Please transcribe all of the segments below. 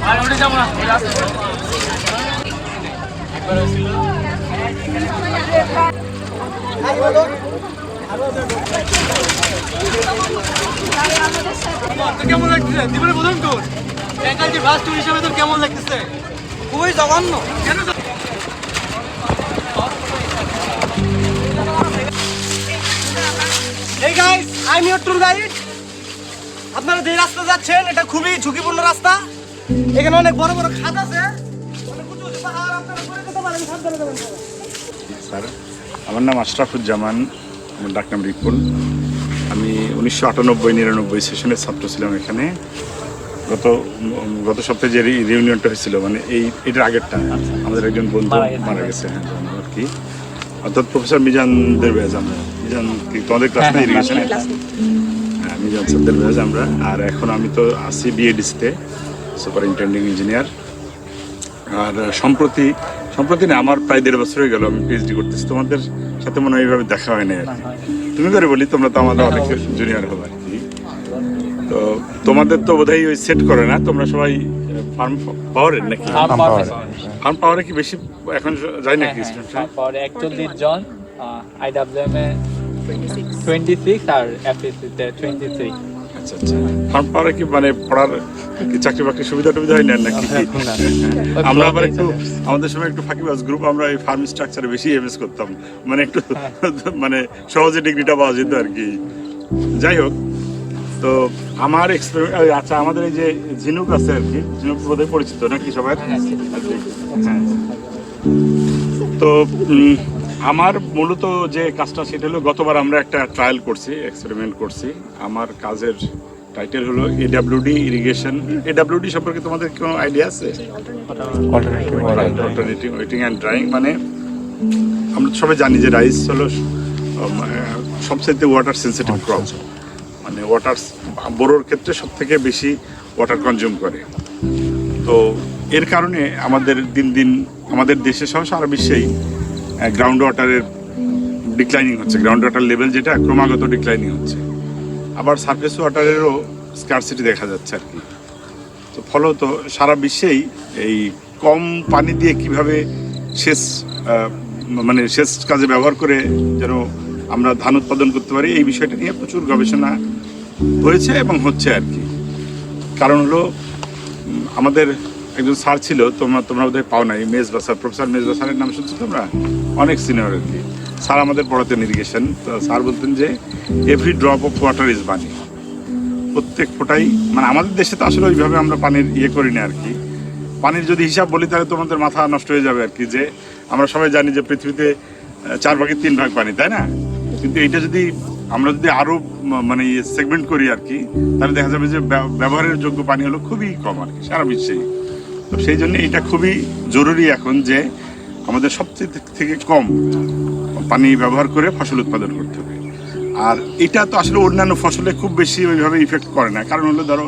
কেমন লাগতেছে? জীবনে প্রথম ট্যুর, ব্যাঙ্গালোর ফার্স্ট ট্যুর হিসাবে তোর কেমন লাগতেছে? খুবই জঘন্য। কেন? Hey guys, I'm your tour guide. আপনারা যে রাস্তা যাচ্ছেন এটা খুবই ঝুঁকিপূর্ণ রাস্তা। এখানে অনেক বড় বড় খাদ আছে, অনেক উঁচু উঁচু পাহাড়, আপনারা পড়ে যেতে পারেন, সাবধানে যাবেন। স্যার, আমার নাম আশরাফুজ্জামান, আমার ডাক নাম রিপুল। আমি 1998-99 সেশনের ছাত্র ছিলাম এখানে। গত সপ্তাহে যে রিউনিয়নটা হয়েছিল, মানে এটার আগেরটা, আমাদের একজন বন্ধু মারা গেছে, হ্যাঁ আর কি, অর্থাৎ প্রফেসর মিজানদের ব্যাচ। আমরা মিজান কি তোমাদের ক্লাস না ইরিগেশনে? হ্যাঁ, মিজান স্যারদের ব্যাচ আমরা। আর এখন আমি তো আছি বিএডিসিতে, সুপারিনটেন্ডিং ইঞ্জিনিয়ার। আর সম্প্রতি না, আমার প্রায় 1.5 বছর হয়ে গেল আমি পিএইচডি করতেছি। তোমাদের সাথে মনে হয় এইভাবে দেখা হয় না আর কি। তুমি করে বলি, তোমরা তো আমাদের অনেক জুনিয়র হবে আর কি। তো তোমাদের তো বোধহয় ওই সেট করে না, তোমরা সবাই ফার্ম পাওয়ারের নাকি? ফার্ম পাওয়ারে কি বেশি এখন যাই নাকি? ফার্ম পাওয়ারে 41 জন, আইডব্লিউএম এ 26 আর এফএসসি তে 23। আচ্ছা আচ্ছা, ফার্ম পাওয়ারে কি মানে পড়ার কি চাকরি বাকরি সুবিধা টুবিধা হয় না নাকি? আমরা আবার একটু আমাদের সময় একটু ফাঁকিবাজ গ্রুপ, আমরা এই ফার্ম স্ট্রাকচারে বেশি এমএস করতাম, মানে একটু মানে সহজে ডিগ্রিটা পাওয়া যেত আর কি। যাই হোক, তো আমার আচ্ছা, আমাদের এই যে ঝিনুক আছে আর কি, ঝিনুক বোধহয় পরিচিত নাকি সবাই আর কি? হ্যাঁ, তো আমার মূলত যে কাজটা সেটা হলো, গতবার আমরা একটা ট্রায়াল করছি, এক্সপেরিমেন্ট করছি। আমার কাজের টাইটেল হলো এডব্লিউডি ইরিগেশন। এডব্লিউডি সম্পর্কে তোমাদের কোনো আইডিয়া আছে? Alternative waiting and drawing. মানে আমরা সবাই জানি যে রাইস হলো সবচেয়ে ওয়াটার সেন্সিটিভ ক্রপ, মানে ওয়াটার বোরোর ক্ষেত্রে সব থেকে বেশি ওয়াটার কনজিউম করে। তো এর কারণে আমাদের দিন দিন আমাদের দেশে সহ সারা বিশ্বেই গ্রাউন্ড ওয়াটারের ডিক্লাইনিং হচ্ছে। গ্রাউন্ড ওয়াটার লেভেল যেটা ক্রমাগত ডিক্লাইনিং হচ্ছে। আবার সারফেস ওয়াটারেরও স্কারসিটি দেখা যাচ্ছে আর কি। তো ফলত সারা বিশ্বেই এই কম পানি দিয়ে কিভাবে মানে সেচ কাজে ব্যবহার করে যেন আমরা ধান উৎপাদন করতে পারি, এই বিষয়টা নিয়ে প্রচুর গবেষণা হয়েছে এবং হচ্ছে আর কি। কারণ হলো, আমাদের একজন স্যার ছিল, তোমরা বোধহয় পাও নাই, মেজবাসার, প্রফেসর মেজবাসারের নাম শুনছো তোমরা? অনেক সিনিয়র আর কি স্যার, আমাদের পড়াতেন ইরিগেশন। তো স্যার বলতেন যে every drop of water is money. প্রত্যেক ফোটাই, মানে আমাদের দেশে তো আসলে ওইভাবে আমরা পানির করি না আর কি। পানির যদি হিসাব বলি তাহলে তোমাদের মাথা নষ্ট হয়ে যাবে আর কি। যে আমরা সবাই জানি যে পৃথিবীতে 4 ভাগের 3 ভাগ পানি, তাই না? কিন্তু এইটা যদি আমরা আরো মানে সেগমেন্ট করি আর কি, তাহলে দেখা যাবে যে ব্যবহারের যোগ্য পানি হলো খুবই কম আর কি সারা বিশ্বেই। তো সেই জন্য এটা খুবই জরুরি এখন যে আমাদের সবচেয়ে থেকে কম পানি ব্যবহার করে ফসল উৎপাদন করতে হবে। আর এটা তো আসলে অন্যান্য ফসলে খুব বেশি ওইভাবে ইফেক্ট করে না। কারণ হলো, ধরো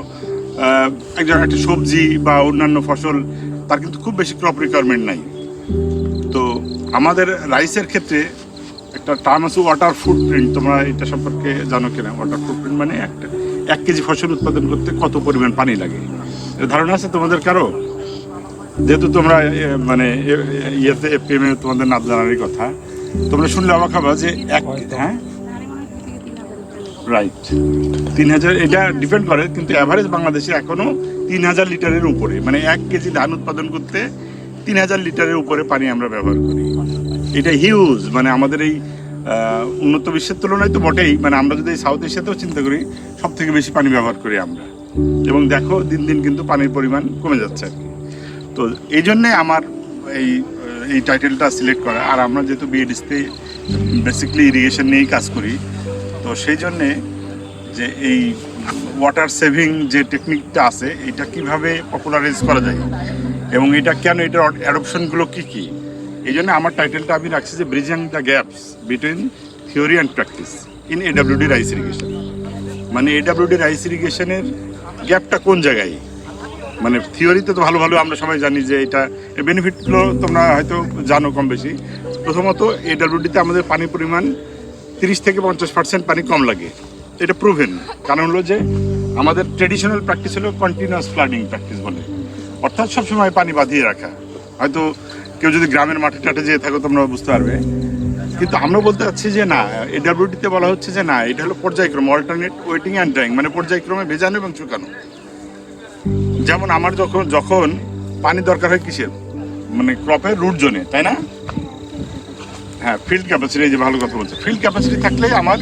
একটা সবজি বা অন্যান্য ফসল, তার কিন্তু খুব বেশি ক্রপ রিকোয়ারমেন্ট নাই। তো আমাদের রাইসের ক্ষেত্রে একটা টার্ম আছে ওয়াটার ফুটপ্রিন্ট। তোমরা এটা সম্পর্কে জানো কিনা? ওয়াটার ফুটপ্রিন্ট মানে 1 কেজি ফসল উৎপাদন করতে কত পরিমাণ পানি লাগে, এর ধারণা আছে তোমাদের কারো? যেহেতু তোমরা মানে ইয়েতে এফপিএমে তোমাদের নাম জানারই কথা, তোমরা শুনলে অবাক হবে যে হ্যাঁ রাইট 3000, এটা ডিপেন্ড করে, কিন্তু অ্যাভারেজ বাংলাদেশে এখনো 3000 লিটারের উপরে, মানে 1 কেজি ধান উৎপাদন করতে 3000 লিটারের উপরে পানি আমরা ব্যবহার করি। এটা হিউজ, মানে আমাদের এই উন্নত বিশ্বের তুলনায় তো বটেই, মানে আমরা যদি সাউথ এশিয়াতেও চিন্তা করি, সব থেকে বেশি পানি ব্যবহার করি আমরা। এবং দেখো দিন দিন কিন্তু পানির পরিমাণ কমে যাচ্ছে আর কি। তো এই জন্যে আমার এই টাইটেলটা সিলেক্ট করা। আর আমরা যেহেতু বিএডিসিতে বেসিক্যালি ইরিগেশন নিয়েই কাজ করি, তো সেই জন্যে যে এই ওয়াটার সেভিং যে টেকনিকটা আছে, এটা কিভাবে পপুলারাইজ করা যায় এবং এটা কেন, এটার অ্যাডপশনগুলো কী কী, এই জন্য আমার টাইটেলটা আমি রাখছি যে bridging the gaps between theory and practice in AWD rice irrigation. মানে এডব্লিউডি রাইস ইরিগেশনের গ্যাপটা কোন জায়গায়? মানে থিওরিতে তো ভালো আমরা সবাই জানি যে এটা বেনিফিটগুলো তোমরা হয়তো জানো কম বেশি। প্রথমত এডব্লিউডিতে আমাদের পানির পরিমাণ 30 থেকে 50% পানি কম লাগে, এটা প্রুভেন। কারণ হলো যে আমাদের ট্রেডিশনাল প্র্যাকটিস হলো কন্টিনিউয়াস ফ্লাডিং প্র্যাকটিস বলে, অর্থাৎ সবসময় পানি বাঁধিয়ে রাখা। হয়তো কেউ যদি গ্রামের মাঠে টাটে যেয়ে থাকো তোমরা বুঝতে পারবে, কিন্তু আমরা বলতে চাচ্ছি যে না, এডব্লিউডিতে বলা হচ্ছে যে না, এটা হলো পর্যায়ক্রম, অল্টারনেট ওয়েটিং অ্যান্ড ড্রাইং, মানে পর্যায়ক্রমে ভেজানো এবং শুকানো। যেমন আমার যখন পানি দরকার হয় কিসের, মানে ক্রপের রুট জোনে, তাই না? হ্যাঁ, ফিল্ড ক্যাপাসিটি, এই যে ভালো কথা বলছে, ফিল্ড ক্যাপাসিটি থাকলে আমার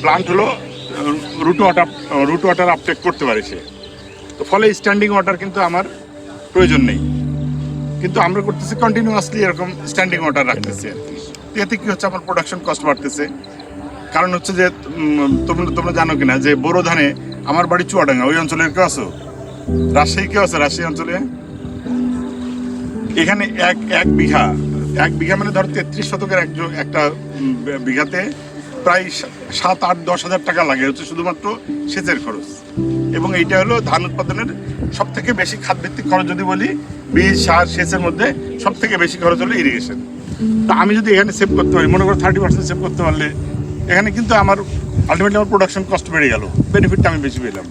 প্লান্ট হলো রুট ওয়াটার আপটেক করতে পারে সে, তো ফলে স্ট্যান্ডিং ওয়াটার কিন্তু আমার প্রয়োজন নেই। কিন্তু আমরা করতেছি কন্টিনিউয়াসলি এরকম স্ট্যান্ডিং ওয়াটার রাখতেছি আর কি। এতে কি হচ্ছে, আমার প্রোডাকশন কস্ট বাড়তেছে। কারণ হচ্ছে যে তোমরা জানো কিনা যে বোরো ধানে, আমার বাড়ি চুয়াডাঙ্গা, ওই অঞ্চলের কেউ আছো? রাজশাহী কেউ আছে? রাজশাহী অঞ্চলে এখানে এক বিঘা মানে ধর 33 শতকের একটা বিঘাতে প্রায় 7-8-10 হাজার টাকা লাগে হচ্ছে শুধুমাত্র সেচের খরচ। এবং এইটা হলো ধান উৎপাদনের সব থেকে বেশি খাতভিত্তিক খরচ। যদি বলি বীজ, সার, সেচের মধ্যে সব থেকে বেশি খরচ হলো ইরিগেশন। তা আমি যদি এখানে সেভ করতে পারি, মনে করো 30% সেভ করতে পারলে, এখানে কিন্তু আমার আলটিমেটলি আমার প্রোডাকশন কস্ট বেড়ে গেল, বেনিফিটটা আমি বেশি পেলাম।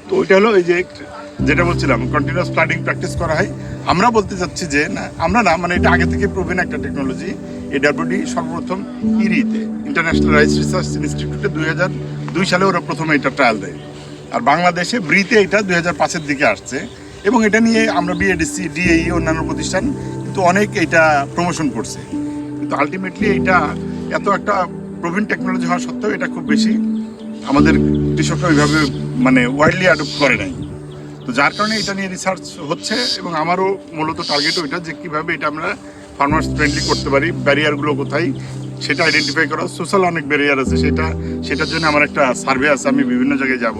তো ওইটা হলো এই যে যেটা বলছিলাম, কন্টিনিউয়াস প্ল্যান্টিং প্র্যাকটিস করা হয়। আমরা বলতে চাচ্ছি যে না, আমরা না, মানে এটা আগে থেকে প্রুভেন একটা টেকনোলজি। এডব্লিউডি সর্বপ্রথম ইরিতে, ইন্টারন্যাশনাল রাইস রিসার্চ ইনস্টিটিউটে 2002 সালে ওরা প্রথমে এটা ট্রায়াল দেয়। আর বাংলাদেশে ব্রিতে এটা 2005-এর দিকে আসছে। এবং এটা নিয়ে আমরা বিএডিসি, ডিএই, অন্যান্য প্রতিষ্ঠান কিন্তু অনেক এটা প্রমোশন করছে। কিন্তু আলটিমেটলি এটা এত একটা প্রুভেন টেকনোলজি হওয়া সত্ত্বেও এটা খুব বেশি আমাদের কৃষকরা ওইভাবে মানে ওয়াইডলি অ্যাডপ্ট করে নাই। তো যার কারণে এটা নিয়ে রিসার্চ হচ্ছে, এবং আমারও মূলত টার্গেট ওইটা যে কীভাবে এটা আমরা ফার্মার্স ফ্রেন্ডলি করতে পারি, ব্যারিয়ারগুলো কোথায় সেটা আইডেন্টিফাই করা। সোশ্যাল অনেক ব্যারিয়ার আছে, সেটার জন্য আমার একটা সার্ভে আছে, আমি বিভিন্ন জায়গায় যাব,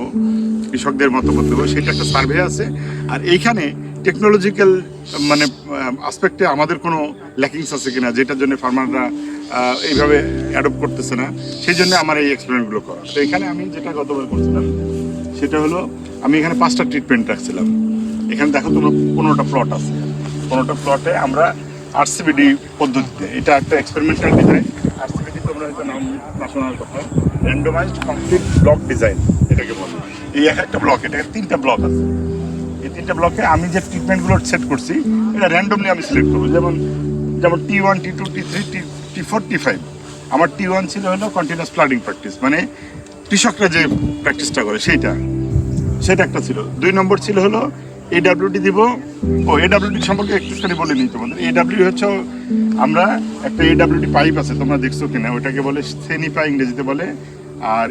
কৃষকদের মতামত দেবো, সেটা একটা সার্ভে আছে। আর এইখানে টেকনোলজিক্যাল মানে আসপেক্টে আমাদের কোনো ল্যাকিংস আছে কিনা, যেটার জন্য ফার্মাররা এইভাবে অ্যাডপ্ট করতেছে না, সেই জন্য আমার এই এক্সপেরিমেন্টগুলো করা। তো এখানে আমি যেটা গতবার করছিলাম সেটা হলো, আমি এখানে 5টা ট্রিটমেন্ট রাখছিলাম। এখানে দেখো তোমরা 15টা প্লট আছে। 15টা প্লটে আমরা আরসিবিডি পদ্ধতিতে, এটা একটা এক্সপেরিমেন্টাল ডিজাইন। আরসিবিডি তোমরা হয়তো নাম শোনার কথা, র্যান্ডমাইজড কমপ্লিট ব্লক ডিজাইন এটাকে বলে। এই একটা ব্লক, এটা 3টা ব্লক আছে। এই 3টা ব্লকে আমি যে ট্রিটমেন্টগুলো সেট করছি এটা র্যান্ডমলি আমি সিলেক্ট করবো। যেমন T1, T2, T3, T4, T5। আমার T1 ছিল হলো কন্টিনিউয়াস প্ল্যান্টিং প্র্যাকটিস, মানে কৃষকরা যে প্র্যাকটিসটা করে সেটা একটা ছিল। 2 নম্বর ছিল হলো এডব্লিউডি দিব। এডব্লিউডি সম্পর্কে একটুখানি বলে নিই তোমাদের। এডব্লিউডি হচ্ছে, আমরা একটা এডব্লিউডি পাইপ আছে, তোমরা দেখছো কিনা, ওটাকে বলে সেনিপা ইংরেজিতে বলে, আর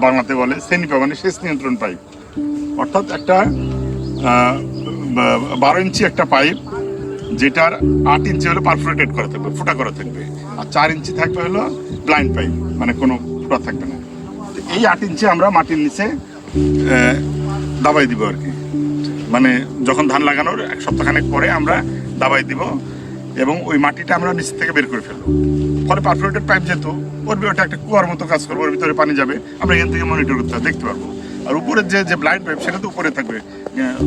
বাংলাতে বলে সেনিপা, মানে সেচ নিয়ন্ত্রণ পাইপ। অর্থাৎ একটা 12 ইঞ্চি একটা পাইপ, যেটার 8 ইঞ্চি হলো পারফোরেটেড করা থাকবে, ফুটা করা থাকবে, আর 4 ইঞ্চি থাকবে হলো ব্লাইন্ড পাইপ, মানে কোনো ফুটা থাকবে না। এই 8 ইঞ্চি আমরা মাটির নিচে দাবাই দিব আর কি, মানে যখন ধান লাগানোর 1 সপ্তাহখানেক পরে আমরা দাবাই দিব, এবং ওই মাটিটা আমরা নিচ থেকে বের করে ফেলবো। ফলে পারফোরেটেড পাইপ যেহেতু, ওটা একটা কুয়ার মতো কাজ করবো, ওর ভিতরে পানি যাবে, আমরা এখান থেকে মনিটর করতে দেখতে পারবো। আর উপরের যে ব্লাইন্ড পাইপ, সেটা তো উপরে থাকবে,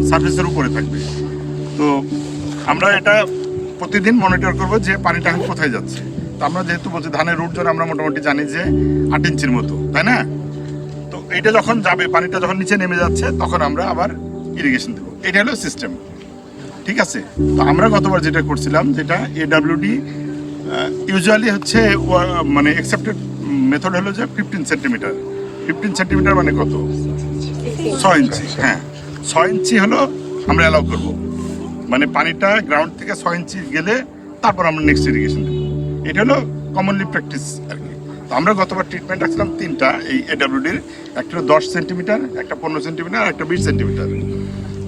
সার্ফেসের উপরে থাকবে। তো আমরা এটা প্রতিদিন মনিটর করবো যে পানিটা এখন কোথায় যাচ্ছে। তো আমরা যেহেতু বলছি ধানের রুট জোন আমরা মোটামুটি জানি যে 8 ইঞ্চির মতো, তাই না? তো এইটা যখন যাবে, পানিটা যখন নিচে নেমে যাচ্ছে, তখন আমরা আবার ইরিগেশন দেবো। এটা হলো সিস্টেম, ঠিক আছে? তো আমরা গতবার যেটা করছিলাম, যেটা এডব্লিউডি ইউজুয়ালি হচ্ছে মানে অ্যাকসেপ্টেড মেথড হলো যে 15 সেন্টিমিটার। 15 সেন্টিমিটার মানে কত? 6 ইঞ্চি। হ্যাঁ, 6 ইঞ্চি হলো আমরা অ্যালাউ করবো, মানে পানিটা গ্রাউন্ড থেকে 6 ইঞ্চি গেলে তারপর আমরা নেক্সট ইরিগেশন দেবো। এটা হলো কমনলি প্র্যাকটিস আর কি। তো আমরা গতবার ট্রিটমেন্ট রাখছিলাম 3টা এই এডব্লিউডির, একটা 10 সেন্টিমিটার, একটা 15 সেন্টিমিটার, আর একটা 20 সেন্টিমিটার।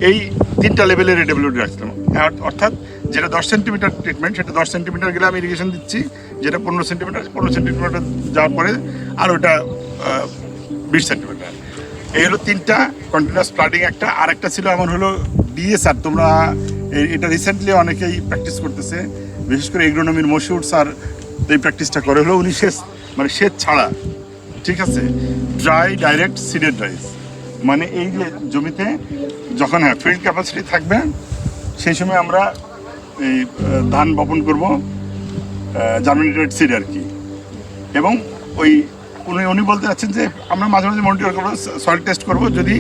এই 3টা লেভেলের এডব্লিউডি রাখছিলাম। অর্থাৎ যেটা 10 সেন্টিমিটার ট্রিটমেন্ট, সেটা 10 সেন্টিমিটার গেলে আমি ইরিগেশন দিচ্ছি, যেটা 15 সেন্টিমিটার যাওয়ার পরে আর ওটা 20 সেন্টিমিটার। এই হলো 3টা কন্টিনিউয়াস প্ল্যান্টিং। আর একটা ছিল আমার হলো ডিএসআর। তোমরা এটা রিসেন্টলি অনেকেই প্র্যাকটিস করতেছে, বিশেষ করে এগ্রোনমির মশহুর স্যার এই প্র্যাকটিসটা করে। হলো উনি সেচ ছাড়া, ঠিক আছে, ড্রাই ডাইরেক্ট সিডেড রাইস, মানে এই যে জমিতে যখন ফিল্ড ক্যাপাসিটি থাকবে সেই সময় আমরা এই ধান বপন করব, জার্মিনেটেড সিড আর কি। এবং উনি বলতে চাচ্ছেন যে আমরা মাঝে মাঝে মনিটর করবো, সয়েল টেস্ট করবো, যদি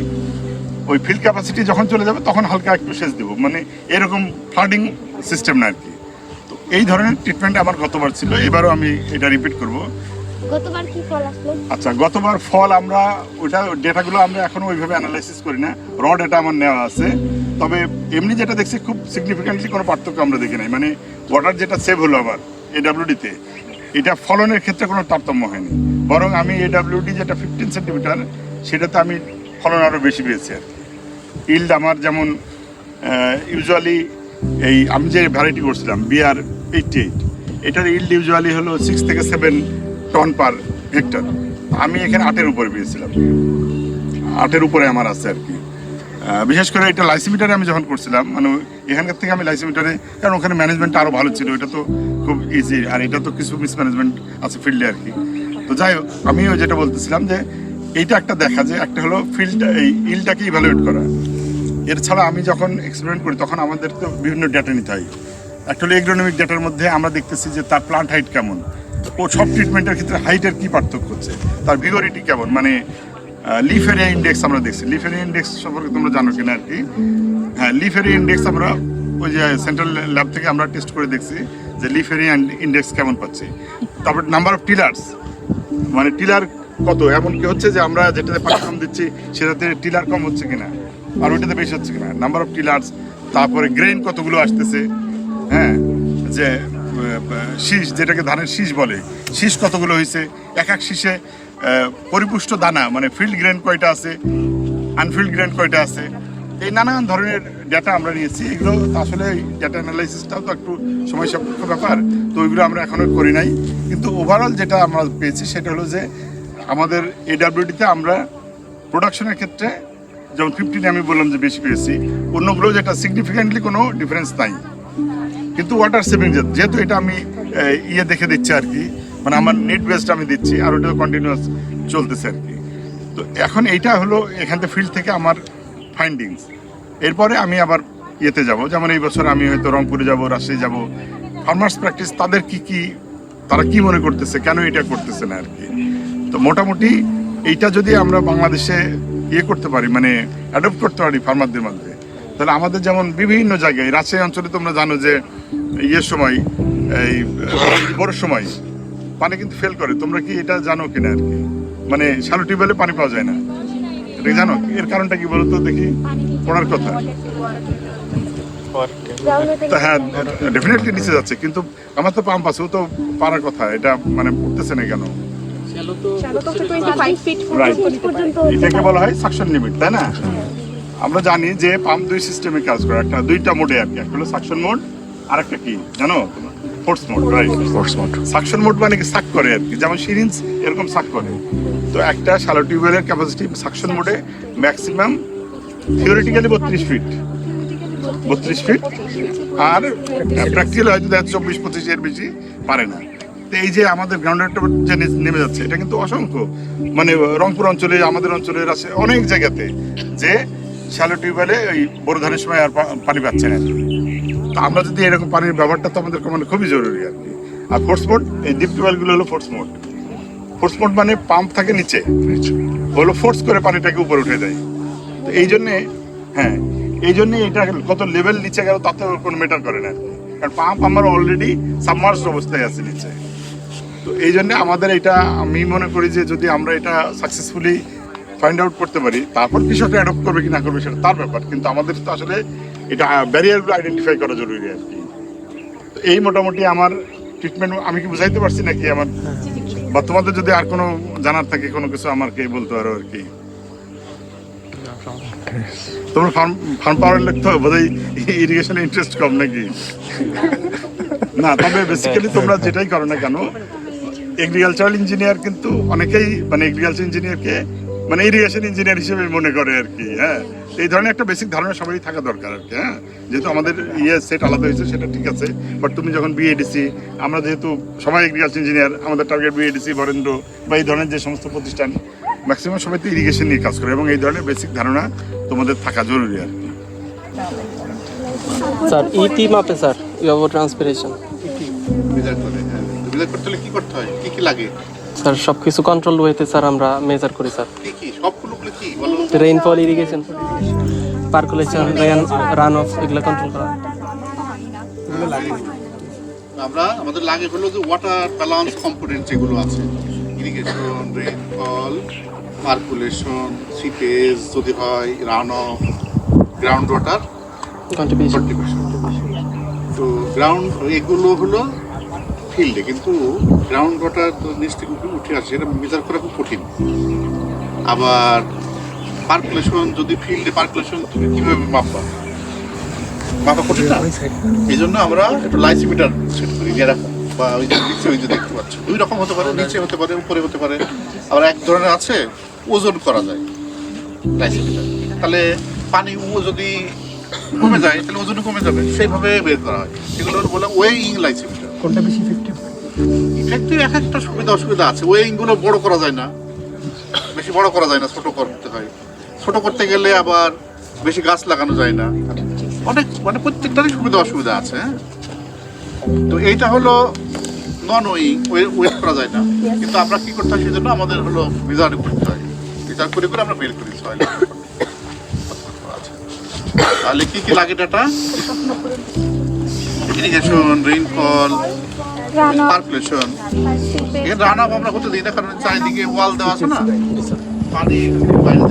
ওই ফিল্ড ক্যাপাসিটি যখন চলে যাবে তখন হালকা একটু সেচ দেবো, মানে এরকম ফ্লাডিং সিস্টেম না আর কি। তো এই ধরনের ট্রিটমেন্ট আমার গতবার ছিল, এবারও আমি এটা রিপিট করব। গতবার কি ফল আসলো? আচ্ছা, গতবার ফল আমরা ওইটা ডেটাগুলো আমরা এখনো ওইভাবে অ্যানালাইসিস করি না, র ডেটা আমার নেওয়া আছে। তবে এমনি যেটা দেখছি খুব সিগনিফিক্যান্টলি কোনো পার্থক্য আমরা দেখি নাই, মানে ওয়াটার যেটা সেভ হলো আমার এডাব্লিউডিতে, এটা ফলনের ক্ষেত্রে কোনো তারতম্য হয়নি, বরং আমি এডাব্লিউডি যেটা 15 সেন্টিমিটার সেটাতে আমি ফলন আরও বেশি পেয়েছি আর কি। ইল্ড আমার যেমন ইউজুয়ালি এই আমি যে ভ্যারাইটি করছিলাম BR 88, এটার ইল্ড ইউজুয়ালি হলো 6 থেকে 7 টন পার হেক্টর, আমি এখানে 8-এর উপরে পেয়েছিলাম, 8-এর উপরে আমার আছে আর কি। বিশেষ করে এটা লাইসিমিটারে আমি যখন করছিলাম, মানে এখানকার থেকে আমি লাইসিমিটারে, কারণ ওখানে ম্যানেজমেন্ট আরও ভালো ছিল, এটা তো খুব ইজি, আর এটা তো কিছু মিসম্যানেজমেন্ট আছে ফিল্ডে আর কি। তো যাই হোক, আমিও যেটা বলতেছিলাম যে এইটা একটা দেখা যায়, একটা হলো ফিল্ড এই ইলটাকে ইভ্যালুয়েট করা। এর ছাড়া আমি যখন এক্সপেরিমেন্ট করি তখন আমাদের তো বিভিন্ন ডেটা নিতে হয়। একটা হলো এগ্রোনমিক ডেটার মধ্যে আমরা দেখতেছি যে তার প্লান্ট হাইট কেমন, ও সব ট্রিটমেন্টের ক্ষেত্রে হাইটের কী পার্থক্য হচ্ছে, তার ভিগোরিটি কেমন, মানে লিফ এরিয়া ইন্ডেক্স আমরা দেখছি। লিফ এরিয়া ইন্ডেক্স সম্পর্কে তোমরা জানো কিনা আর কি? হ্যাঁ, লিফ এরিয়া ইন্ডেক্স আমরা ওই যে সেন্ট্রাল ল্যাব থেকে আমরা টেস্ট করে দেখছি যে লিফ এরিয়া ইন্ডেক্স কেমন পাচ্ছি। তারপর নাম্বার অফ টিলার্স, মানে টিলার কত, এমন কি হচ্ছে যে আমরা যেটাতে পানি কম দিচ্ছি সেটাতে টিলার কম হচ্ছে কিনা, আর ওইটাতে বেশি হচ্ছে কিনা, নাম্বার অফ টিলার্স। তারপরে গ্রেইন কতগুলো আসতেছে, হ্যাঁ, যে শীষ, যেটাকে ধানের শীষ বলে, শীষ কতগুলো হয়েছে, এক এক শীষে পরিপুষ্ট দানা, মানে ফিল্ড গ্রেন কয়টা আছে, আনফিল্ড গ্রেন কয়টা আছে, এই নানান ধরনের ডেটা আমরা নিয়েছি। এগুলো আসলে ডেটা অ্যানালাইসিসটাও তো একটু সময় সাপেক্ষ ব্যাপার, তো ওইগুলো আমরা এখনও করি নাই। কিন্তু ওভারঅল যেটা আমরা পেয়েছি সেটা হলো যে আমাদের এডাব্লিউডিতে আমরা প্রোডাকশনের ক্ষেত্রে যেমন 15 আমি বললাম যে বেশি পেয়েছি, অন্যগুলো যেটা সিগনিফিক্যান্টলি কোনো ডিফারেন্স নাই। কিন্তু ওয়াটার সেভিং যেহেতু এটা আমি ইয়ে দেখে দিচ্ছি আর কি, মানে আমার নেট বেসড আমি দিচ্ছি, আর ওটা কন্টিনিউয়াস চলতেছে আর কি। তো এখন এইটা হলো এখান থেকে ফিল্ড থেকে আমার ফাইন্ডিংস। এরপরে আমি আবার ইয়েতে যাব, যেমন এই বছর আমি হয়তো রংপুরে যাব, রাজশাহী যাব, ফার্মার্স প্র্যাকটিস তাদের তারা কি মনে করতেছে, কেন এটা করতেছে না আর কি। তো মোটামুটি এইটা যদি আমরা বাংলাদেশে ইয়ে করতে পারি, মানে অ্যাডপ্ট করতে পারি ফার্মারদের মধ্যে, তাহলে আমাদের যেমন বিভিন্ন জায়গায়, রাজশাহী অঞ্চলে তোমরা জানো যে ইয়ের সময়, এই বড় সময় পানি কিন্তু ফেল করে, তোমরা কি এটা জানো কিনা আর কি, মানে শ্যালো টিউবওয়েলে পানি পাওয়া যায় না, এটা জানো? এর কারণটা কি বলতো দেখি, পড়ার কথা। হ্যাঁ, ডেফিনেটলি নিচে যাচ্ছে, কিন্তু আমার তো পাম্প আছে, ও তো পারার কথা, এটা মানে পড়তেছে না কেন? এটাকে বলা হয় সাকশন লিমিট, তাই না? আমরা জানি যে পাম্প দুই সিস্টেমে কাজ করে, একটা দুইটা মোডে আর কি, একটা হলো সাকশন মোড, আর একটা কি জানো, force mode, right? Force mode. Suction mode মানে কি সাক করে আর কি, যেমন সিরিঞ্জ এরকম সাক করে। তো একটা শ্যালো টিউবওয়েলের ক্যাপাসিটি সাকশন মোডে ম্যাক্সিমাম থিওরিটিক্যালি 32 ফিট, আর প্র্যাকটিক্যালি হয়তো 24-25 এর বেশি পারে না। তো এই যে আমাদের গ্রাউন্ডের যে নেমে যাচ্ছে, এটা কিন্তু অসংখ্য, মানে রংপুর অঞ্চলে, আমাদের অঞ্চলের আছে অনেক জায়গাতে, যে শ্যালো টিউবওয়েলে ওই বড় ধানের সময় আর পানি পাচ্ছে না। তো আমরা যদি এরকম পানির ব্যবহারটা তো আমাদের কমানো খুবই জরুরি আর কি। আর ফোর্স মোড, এই ডিপ টিউবওয়েলগুলো হলো ফোর্স মোড। ফোর্স মোড মানে পাম্প থাকে নিচে, হলো ফোর্স করে পানিটাকে উপরে উঠে দেয়। তো এই জন্যে, হ্যাঁ, এই জন্যে এটা কত লেভেল নিচে গেল তাতে কোনো ম্যাটার করে না, কারণ পাম্প আমার অলরেডি সাবমার্জড অবস্থায় আছে নিচে। তো এই জন্যে আমাদের এটা, আমি মনে করি যে যদি আমরা এটা সাকসেসফুলি ফাইন্ড আউট করতে পারি, তারপর কৃষকরা অ্যাডপ্ট করবে কি না করবে সেটা তার ব্যাপার, কিন্তু আমাদের তো আসলে এটা ব্যারিয়ারগুলো আইডেন্টিফাই করা জরুরি আর কি। তো এই মোটামুটি আমার ট্রিটমেন্ট, আমি কি বুঝাইতে পারছি নাকি আমার, বা তোমাদের যদি আর কোনো জানার থাকে কোনো কিছু আমাকে বলতে পারো আর কি। তোমরা ফার্ম পাওয়ার লোক তো বোধহয় ইরিগেশনে ইন্টারেস্ট কম নাকি? না, তবে বেসিক্যালি তোমরা যেটাই করো না কেন, এগ্রিকালচারাল ইঞ্জিনিয়ার কিন্তু অনেকেই, মানে এগ্রিকালচার ইঞ্জিনিয়ারকে মানে ইরিগেশন ইঞ্জিনিয়ার হিসেবে মনে করে আর কি। হ্যাঁ, এই ধরনের একটা বেসিক ধারণা সবারই থাকা দরকার আর কি। হ্যাঁ, যেহেতু আমাদের সেট আলাদা হয়েছে সেটা ঠিক আছে, বাট তুমি যখন বিএডিসি, আমরা যেহেতু সবাই এগ্রিকালচার ইঞ্জিনিয়ার, আমাদের টার্গেট বিএডিসি, বরেন্দ্র বা এই ধরনের যে সমস্ত প্রতিষ্ঠান, ম্যাক্সিমাম সবাই তো ইরিগেশন নিয়ে কাজ করে, এবং এই ধরনের বেসিক ধারণা তোমাদের থাকা জরুরি আর কি। স্যার ইটি মাপে স্যার ইউভো ট্রান্সপিরেশন বিলাইট করতে হলে কি করতে হয়, কি লাগে? স্যার সব কিছু কন্ট্রোল ওয়েতে স্যার আমরা মেজার করি স্যার। কি কি সবগুলো কি বলো? Rainfall, irrigation, percolation, run of, এগুলো কন্ট্রোল করা। আমরা আমাদের লাগে হলো যে ওয়াটার ব্যালেন্স কম্পোনেন্ট যেগুলো আছে, ইরিগেশন, রেইনফল, পার্কুলেশন, সিপেজ যদি হয়, run of, ground water contribution. তো গ্রাউন্ড এগুলো হলো ফিল্ডে, কিন্তু গ্রাউন্ড ওয়াটার তো নিচ থেকে উঠে আসে, এটা মেজার করা খুব কঠিন। আবার পার্কুলেশন যদি ফিল্ডে, পার্কুলেশন তুমি কীভাবে মাপবা, মাপা কঠিন না। এই জন্য আমরা একটু লাইসিমিটার সেট করি, যেরকম বা ওই যে নিচে ওই যে দেখতে পাচ্ছ, দুই রকম হতে পারে, নিচে হতে পারে, উপরে হতে পারে। আবার এক ধরনের আছে ওজন করা যায় লাইসিমিটার, তাহলে পানি যদি কমে যায় তাহলে ওজনও কমে যাবে, সেইভাবে বের করা হয়। সেগুলো বলে ওয়েইং লাইসিমিটার। কোনটা বেশি ইফেক্টিভ? ইফেক্টিভ এক একটা সুবিধা অসুবিধা আছে। ওয়েইংগুলো বড় করা যায় না, বেশি বড় করা যায় না, ছোট করতে হয়। ছোট করতে গেলে আবার বেশি গাছ লাগানো যায় না, অনেক মানে প্রত্যেকটারই সুবিধা অসুবিধা আছে। হ্যাঁ, তো এইটা হলো নন ওয়েইং, ওয়েট করা যায় না, কিন্তু আমরা কি করতে হয় সেজন্য আমাদের হলো মেজার করতে হয়। মেজার করে করে আমরা বের করি সয়েল। তাহলে কি কি লাগে ডাটা? Irrigation, rainfall, percolation. এর রান আপ আমরা হতে দিই না, কারণ চারিদিকে ওয়াল দেওয়া আছে না, পানি বাইরে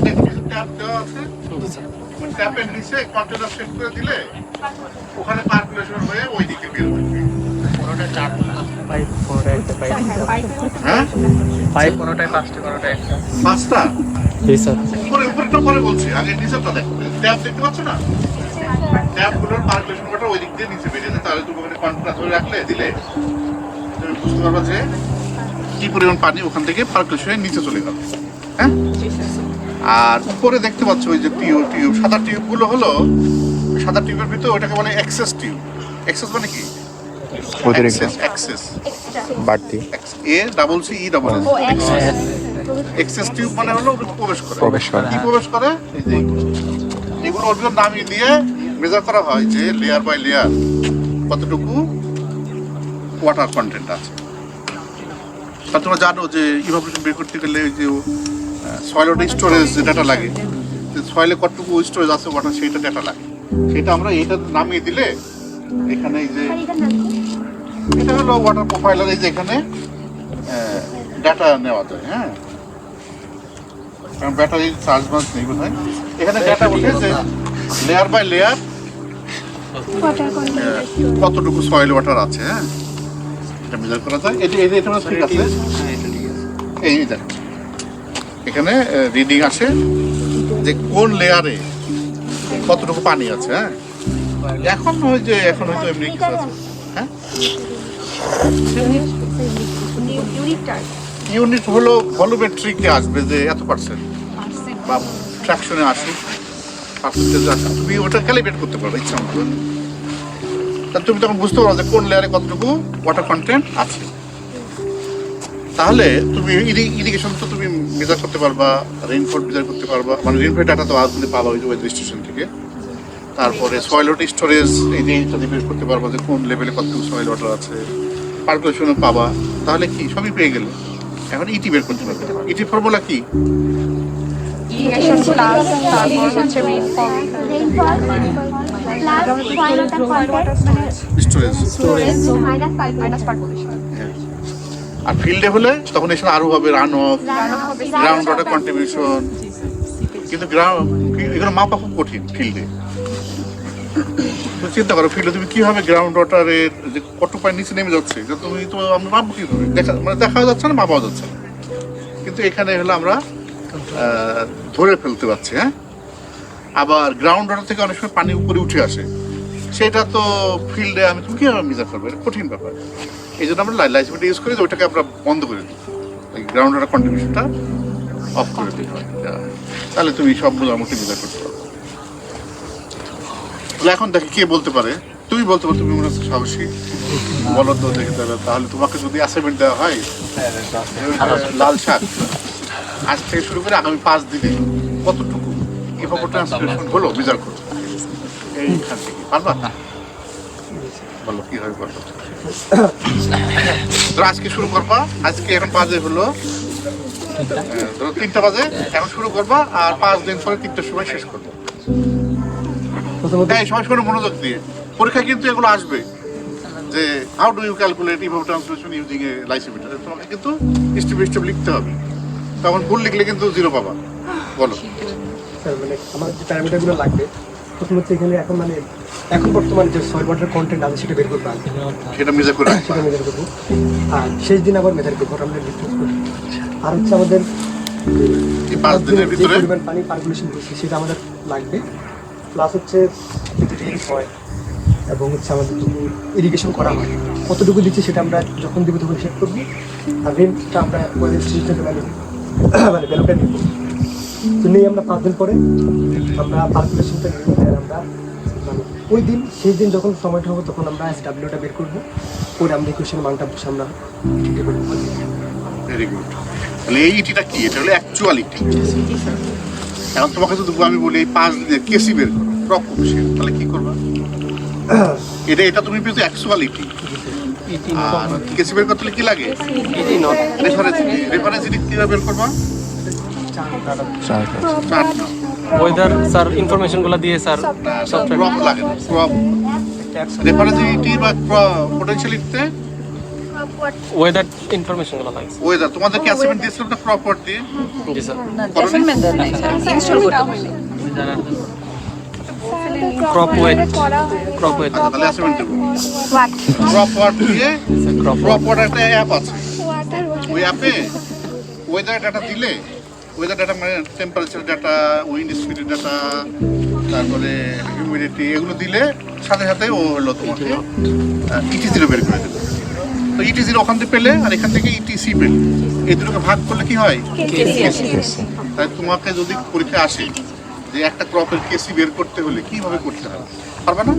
থেকে ট্যাপ দেওয়া আছে, ট্যাপের নিচে কন্টেনার সেট করে দিলে ওখানে পার্কুলেশন হয়ে ওই দিকে বের হবে। হ্যাঁ, পাঁচটা উপরেটা পরে বলছি, আগে নিচেরটা দেখো। ট্যাপ দেখতে পাচ্ছ না, ট্যাপগুলোর পার্কুলেশন ওয়াটার ওই দিক দিয়ে নিচে বেরিয়ে যায়। তাহলে তুমি ওখানে কন্টেনার ধরে রাখলে দিলে তুমি বুঝতে পারবা যে কি পরিমাণ পানি ওখান থেকে পার্কুলেশনে নিচে চলে গেল। হ্যাঁ, আর উপরে দেখতে পাচ্ছ ওই যে টিউব, সাদা টিউবগুলো হলো, সাদা টিউবের ভিতরে ওটাকে বলে এক্সেস টিউব। এক্সেস মানে কি? এক্সেস, বাড়তি। A double C E double S. Excess tube মানে হলো প্রবেশ করে। কি প্রবেশ করে? এই যে এগুলো ওর ভিতর নামিয়ে দিয়ে মেজার করা হয় যে লেয়ার বাই লেয়ার কতটুকু ওয়াটার কন্টেন্ট আছে। তা তোমরা জানো যে ইভাপোরেশন বের করতে গেলে ওই যে সয়েল ওয়াটার স্টোরেজ ডাটা লাগে, সয়েলে কতটুকু স্টোরেজ আছে ওয়াটার, সেইটা ডাটা লাগে। সেটা আমরা এটা নামিয়ে দিলে এখানে এই যে এটা হলো ওয়াটার প্রোফাইলার, এই যে এখানে ডাটা নেওয়া যায়। হ্যাঁ, কারণ ব্যাটারি চার্জ বাস নেই বোধহয়। এখানে ডাটা উঠে যে লেয়ার বাই লেয়ার কতটুকু সয়েল ওয়াটার আছে। হ্যাঁ, এটা মেজার করা যায়। এটা ঠিক আছে। এই দেখো এখানে রিডিং আসে যে কোন লেয়ারে কতটুকু পানি আছে। হ্যাঁ, এখন হয়তো এমনি কিছু আছে। হ্যাঁ, ইউনিট হলো ভলিউমেট্রিকে আসবে যে এত পার্সেন্ট বা ফ্র্যাকশনে আসে, পার্সেন্টেজ আসে, তুমি ওটা ক্যালিব্রেট করতে পারবে ইচ্ছা মতো। তা তুমি তখন বুঝতে পারো যে কোন লেয়ারে কতটুকু ওয়াটার কন্টেন্ট আছে। তাহলে তুমি ইরিগেশন তো তুমি মেজার করতে পারবা, রেইনফল মেজার করতে পারবা, মানে রেইনফল ডাটা তো আজ পাবা ওই ওয়েদার স্টেশন থেকে। তারপরে সয়েল ওয়াটার স্টোরেজ এই যে এইটা বের করতে পারবা যে কোন লেভেলে কতটুকু সয়েল ওয়াটার আছে, পার্কুলেশনও পাবা। তাহলে কি সবই পেয়ে গেলে। এখন ইটি বের করতে পারবে। ইটি ফর্মুলা কি? আর ফিল্ডে হলে তখন এখানে আরো হবে run of, ground water contribution. কিন্তু এগুলো মাপা খুব কঠিন ফিল্ডে। চিন্তা করো ফিল্ডে তুমি কিভাবে গ্রাউন্ড ওয়াটারের যে কত পানি নিচে নেমে যাচ্ছে তুমি তো আমরা মাপবো কিভাবে? দেখা যাচ্ছে না, মাপাও যাচ্ছে না। কিন্তু এখানে হলো আমরা ধরে ফেলতে পারছি। হ্যাঁ, আবার গ্রাউন্ড ওয়াটার থেকে অনেক সময় পানি উপরে উঠে আসে, সেটা তো ফিল্ডে আমি তুমি কীভাবে মেজার করবো? এটা কঠিন ব্যাপার। এই জন্য আমরা লাইসিমিটার ইউজ করি, ওইটাকে আমরা বন্ধ করে দিই, গ্রাউন্ড ওয়াটার কন্ট্রিবিউশনটা অফ করে দিই হয়। তাহলে তুমি সব মোটামুটি মেজার করতে পারো। এখন দেখি কে বলতে পারে। তুমি বলতে পারো, তুমি মনে হচ্ছে সাহসী, বলো তো দেখে। তাহলে তোমাকে যদি অ্যাসাইনমেন্ট দেওয়া হয় লাল শাক আজ থেকে শুরু করে আগামী 5 দিনে কতটুকু ইভাপোরেশন হলো মেজার করো, এইখান থেকে পারবা? বলো কি হয় বলো। ধরো আজকে শুরু করবা, আজকে এখন বাজে হলো ধরো 3টা বাজে, এখন শুরু করবা আর 5 দিন পরে 3টার সময় শেষ করবো। প্রথমত এই সময় করে মনোযোগ দিয়ে পরীক্ষা কিন্তু এগুলো আসবে যে how do you calculate evo translation using a lysimeter, তোমাকে কিন্তু স্টেপ স্টেপ লিখতে হবে, তখন ভুল লিখলে কিন্তু 0 পাবা। বলো। স্যার মানে আমার যে প্যারামিটারগুলো লাগবে প্রথম হচ্ছে এখানে এখন মানে এখন বর্তমানে যে সয়েল ওয়াটার কন্টেন্ট আছে সেটা বের করবো আগে, সেটা মেজার করে রাখবা। সেটা মেজার করবো, আর শেষ দিন আবার মেজার করবো আমরা ডিফারেন্স করবো। আর হচ্ছে আমাদের এই 5 দিনের যে ভিতরে পরিমাণ পানি পার্কুলেশন করছি সেটা আমাদের লাগবে, প্লাস হচ্ছে যদি রেইন হয় এবং হচ্ছে আমাদের যদি ইরিগেশন করা হয় কতটুকু দিচ্ছি সেটা আমরা যখন দিব তখন সেট করবো, আর রেনটা আমরা ওয়েদার সিস্টেমে মানে মানে ভ্যালুটা নিব। তো নিয়ে আমরা 5 দিন পরে আমরা পার্কুলেশনটা নিয়ে আর আমরা মানে ওই দিন সেই দিন যখন সময়টা হবে তখন আমরা SWটা বের করবো, করে আমরা ইকুয়েশন মানটা বসে আমরা ইয়ে করবো। Very good. তাহলে এই ইটিটা কি? এটা হলো অ্যাকচুয়ালিটি। এখন তোমাকে যদি আমি বলি এই 5 দিনের কেসি বের করো ক্রপ কোফিশিয়েন্ট, তাহলে কি করবা? এটা তুমি পেয়েছো অ্যাকচুয়ালিটি। আর কেসি বের করতে হলে কি লাগে? রেফারেন্স কিভাবে বের করবা? 4 ওয়েদার স্যার ইনফরমেশনগুলো দিয়ে স্যার সফটওয়্যার ক্রপ লাগে না। ক্রপ রেফারেন্সিটি বা পোটেনশিয়ালিটিতে ওয়েদার ইনফরমেশনগুলো লাগে। ওয়েদার তোমাদের কি অ্যাসাইনমেন্ট দিয়েছিল না ক্রপ ওয়ার্ড দিয়ে? জি sir. CropWat CropWat আচ্ছা, তাহলে অ্যাসাইনমেন্ট দেবো। What? ক্রপ ওয়ার্ড দিয়ে ক্রপ ক্রপ ওয়ার্ড একটা অ্যাপ আছে, Water. ওই অ্যাপে ওয়েদার ডাটা দিলে, ওয়েদার ডাটা মানে temperature data, wind speed data, তারপরে হিউমিডিটি, এগুলো দিলে সাথে সাথে ও হলো তোমাকে ET0 বের করে দেবে। তো ET0 ওখান থেকে পেলে আর এখান থেকে ETC পেলে, এই দুটোকে ভাগ করলে কি হয়? তাই তোমাকে যদি পরীক্ষা আসে যে একটা ক্রপের কেসি বের করতে হলে কিভাবে করতে হবে, পারবা না?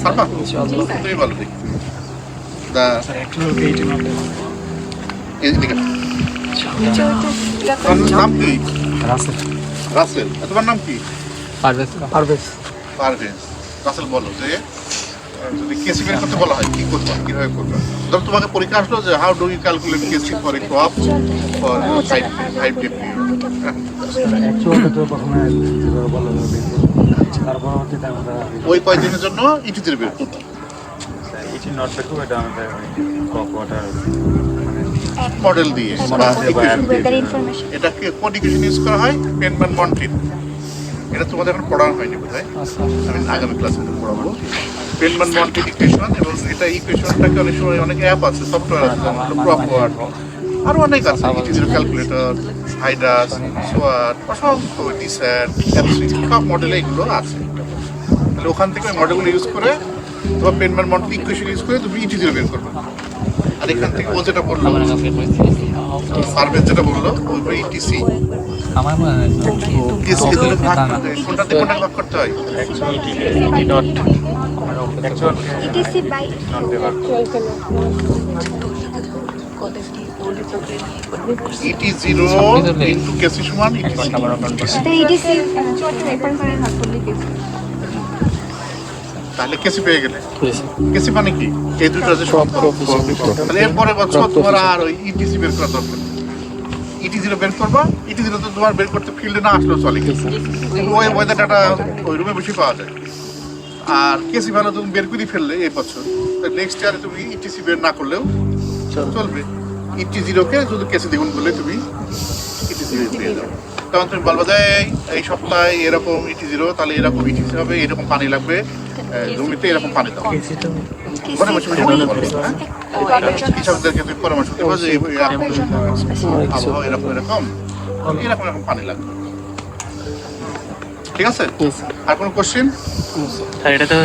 পারবা? তুমি বলো দেখি। এদিকে তোমার নাম কি? রাসেল। তোমার নাম কি? পারভেজ পারভেজ। রাসেল, বলো যে যদি কেসি বের করতে বলা হয় কি করবা, কিভাবে করবা? ধরো তোমাকে পরীক্ষা আসলো যে how do you calculate KC for a crop for 5 DPU। ওই কয়দিনের জন্য ET0 বের করবো। মডেল দিয়ে বা ইকুয়েশন দিয়ে। Weather information. এটাকে কোন ইকুয়েশন ইউজ করা হয়? পেনম্যান মন্টিন। এটা তোমাদের এখন পড়ানো হয়নি বোধহয়, আমি আগামী ক্লাসে পড়াবো। পেনম্যান মন্টিন ইকুয়েশন, এবং এটা ইকুয়েশনটাকে অনেক সময় অনেক অ্যাপ আছে, সফটওয়্যার আছে, যেমন হলো প্রপওয়ার্ড, আরও অনেক আছে, ET0 ক্যালকুলেটর, হাইডাস, সোয়াট, অসংখ্য ডিস্যাট, এমসি, সব মডেলে এগুলো আছে। তাহলে ওখান থেকে ওই মডেলগুলো ইউজ করে তোমার পেনম্যান মন্টিন ইকুয়েশন ইউজ করে তুমি ET0 বের করবে। আর এখান থেকে ও যেটা বললো, পারভেজ যেটা বললো, ওই ETC আমার মনে হয় কেসি দিলে ভাগ করতে, কোনটাতে কোনটা ভাগ করতে হয়? ETC by ET0 ইনটু কেসি সমান ETC। তো ETC পেপার করে ভাগ করলে কি? তাহলে কেসি পেয়ে গেলে, কেসি মানে কি? এই দুটো যে সম্পর্ক। তাহলে এরপরে বছর তোমার আর ওই ETC বের করা দরকার নেই। ET0 বের করবা, ET0 তো তোমার বের করতে ফিল্ডে না আসলেও চলে, কিন্তু ওই ওয়েদার ডাটা ওই রুমে বসে পাওয়া যায়। আর কেসি ভালো তুমি বের করে ফেললে এই বছর, নেক্সট ইয়ারে তুমি ETC বের না করলেও চলবে। ET0-কে শুধু কেসি দ্বিগুণ করলে তুমি ETC পেয়ে যাবে। তখন তুমি বলবো যে এই সপ্তাহে এরকম ET0, তাহলে এরকম ETC হবে, এরকম পানি লাগবে, জমিতে এরকম পানি দাও। ঘরে বসে বসে বলতে পারবে, হ্যাঁ? কৃষকদেরকে তুমি পরামর্শ দেবো যে আবহাওয়া এরকম এরকম এরকম এরকম পানি লাগবে। ঠিক আছে? আর কোনো কোশ্চেন? স্যার এটা তো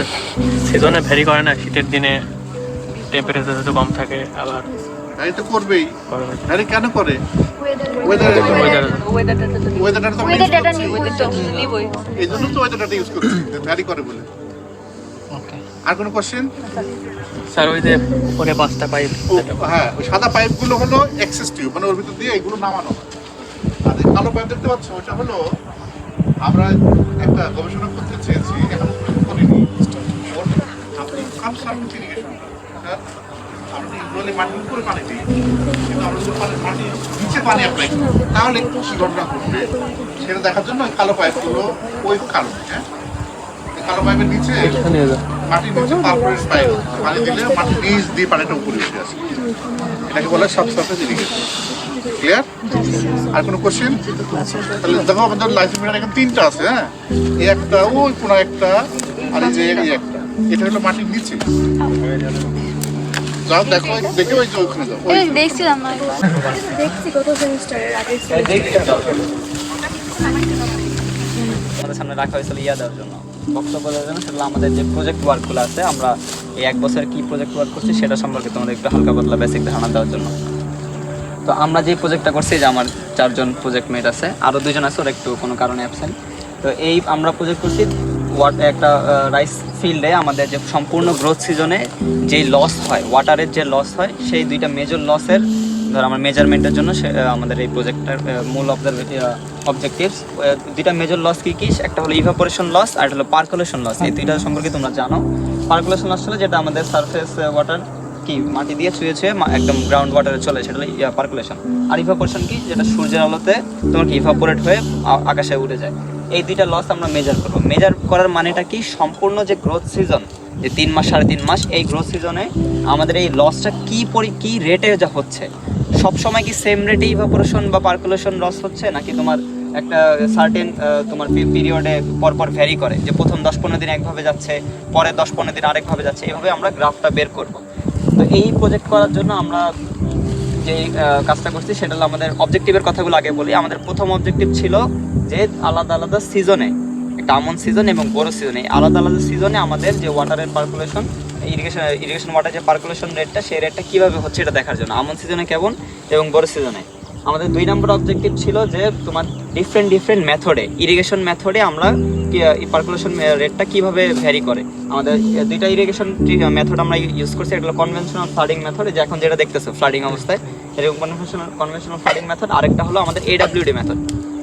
সিজনে ভ্যারি করে না, শীতের দিনে টেম্পারেচার তো কম থাকে, আবার গাড়ি তো করবেই। গাড়ি কেন করে? Weather. Weather data Weather data নিবই। এই জন্য তো ওয়েদার ডাটা ইউজ করছি, ভ্যারি করে বলে। আর কোনো কোশ্চেন? স্যার ওই যে উপরে 5টা পাইপ, হ্যাঁ, ওই সাদা পাইপগুলো হলো এক্সেস টিউব, মানে ওর ভিতর দিয়ে এগুলো নামানো হয়। আর এই কালো পাইপ দেখতে পাচ্ছ, ওটা হলো আমরা একটা গবেষণা করতে চেয়েছি, এখন করিনি, কনসার্ভেটিভ ইরিগেশন। আমরা ইউজুয়ালি মাটির উপরে পানি দিই, কিন্তু আমরা যদি মাটির নিচে পানি অ্যাপ্লাই করি তাহলে কি ঘটনা ঘটবে সেটা দেখার জন্য ওই কালো পাইপগুলো ওই কারণে, হ্যাঁ, এই কালো পাইপের নিচে মাটির নিচে পারফোরেট পাইপ পানি দিলে মাটির নিচ দিয়ে পানিটা উপরে উঠে আসে, এটাকে বলে সাবসারফেস ইরিগেশন। ক্লিয়ার? আর কোনো কোশ্চেন? তাহলে দেখো আমাদের লাইসেন্স মিটার এখানে 3টা আছে, হ্যাঁ, এই একটা, ওই কোনো একটা, আর এই যে এই একটা, এটা হলো মাটির নিচে। যাও দেখো, দেখে ওই যে ওখানে যাও, ওই দেখছিলাম না একবার। দেখছি কত সেমিস্টারের আগে আমাদের সামনে রাখা হয়েছিল দেওয়ার জন্য, বক্তব্য দেওয়ার জন্য। সেগুলো আমাদের যে প্রজেক্ট ওয়ার্কগুলো আছে, আমরা এই 1 বছর কি প্রজেক্ট ওয়ার্ক করছি সেটা সম্পর্কে তোমাদের একটু হালকা পাতলা বেসিক ধারণা দেওয়ার জন্য। তো আমরা যে প্রজেক্টটা করছি, যে আমার 4 জন প্রজেক্ট মেট আছে, আরও 2 জন আছে, ওরা একটু কোনো কারণে অ্যাবসেন্ট। তো এই আমরা প্রজেক্ট করছি একটা রাইস ফিল্ডে আমাদের যে সম্পূর্ণ গ্রোথ সিজনে যেই লস হয়, ওয়াটারের যে লস হয়, সেই 2টা মেজর লসের ধর আমার মেজারমেন্টের জন্য আমাদের এই প্রজেক্টটার মূল অবজেক্টিভস 2টা মেজর লস কী কী, একটা হলো ইভাপোরেশন লস আর একটা হলো পার্কুলেশন লস। এই 2টা সম্পর্কে তোমরা জানো। পার্কুলেশন লস হলো যেটা আমাদের সারফেস ওয়াটার কি মাটি দিয়ে ছুঁয়ে একদম গ্রাউন্ড ওয়াটারে চলে, সেটা হলো পার্কুলেশন। আর ইভাপোরেশন কি, যেটা সূর্যের আলোতে তোমার কি ইভাপোরেট হয়ে আকাশে উড়ে যায়। এই 2টা লস আমরা মেজার করবো। মেজার করার মানেটা কি, সম্পূর্ণ যে গ্রোথ সিজন, যে 3 মাস 3.5 মাস, এই গ্রোথ সিজনে আমাদের এই লসটা কি রেটে যা হচ্ছে, সবসময় কি সেম রেটে ইভাপোরেশন বা পার্কুলেশন লস হচ্ছে, নাকি তোমার একটা সার্টেন তোমার পিরিয়ডে পরপর ভ্যারি করে, যে প্রথম 10-15 দিন একভাবে যাচ্ছে, পরে 10-15 দিন আরেকভাবে যাচ্ছে, এইভাবে আমরা গ্রাফটা বের করব। তো এই প্রজেক্ট করার জন্য আমরা যে কাজটা করছি সেটা হলো, আমাদের অবজেক্টিভের কথাগুলো আগে বলি। আমাদের প্রথম অবজেক্টিভ ছিল যে আলাদা আলাদা সিজনে, একটা আমন সিজন এবং বড় সিজনে, আলাদা আলাদা সিজনে আমাদের যে ওয়াটারের পার্কুলেশন, ইরিগেশন ওয়াটার যে পার্কুলেশন রেটটা, সেই রেটটা কীভাবে হচ্ছে এটা দেখার জন্য, আমন সিজনে কেমন এবং বড় সিজনে। আমাদের 2 নম্বর অবজেক্টিভ ছিল যে তোমার ডিফারেন্ট মেথডে, ইরিগেশন মেথডে আমরা পার্কুলেশন রেটটা কীভাবে ভ্যারি করে। আমাদের 2টা ইরিগেশন মেথড আমরা ইউজ করছি। একটা হলো কনভেনশনাল ফ্লাডিং মেথড, যে এখন যেটা দেখতেছো ফ্লাডিং অবস্থায়, এরকম কনভেনশনাল ফ্লাডিং মেথড। আরেকটা হলো আমাদের এডাব্লিউডি মেথড।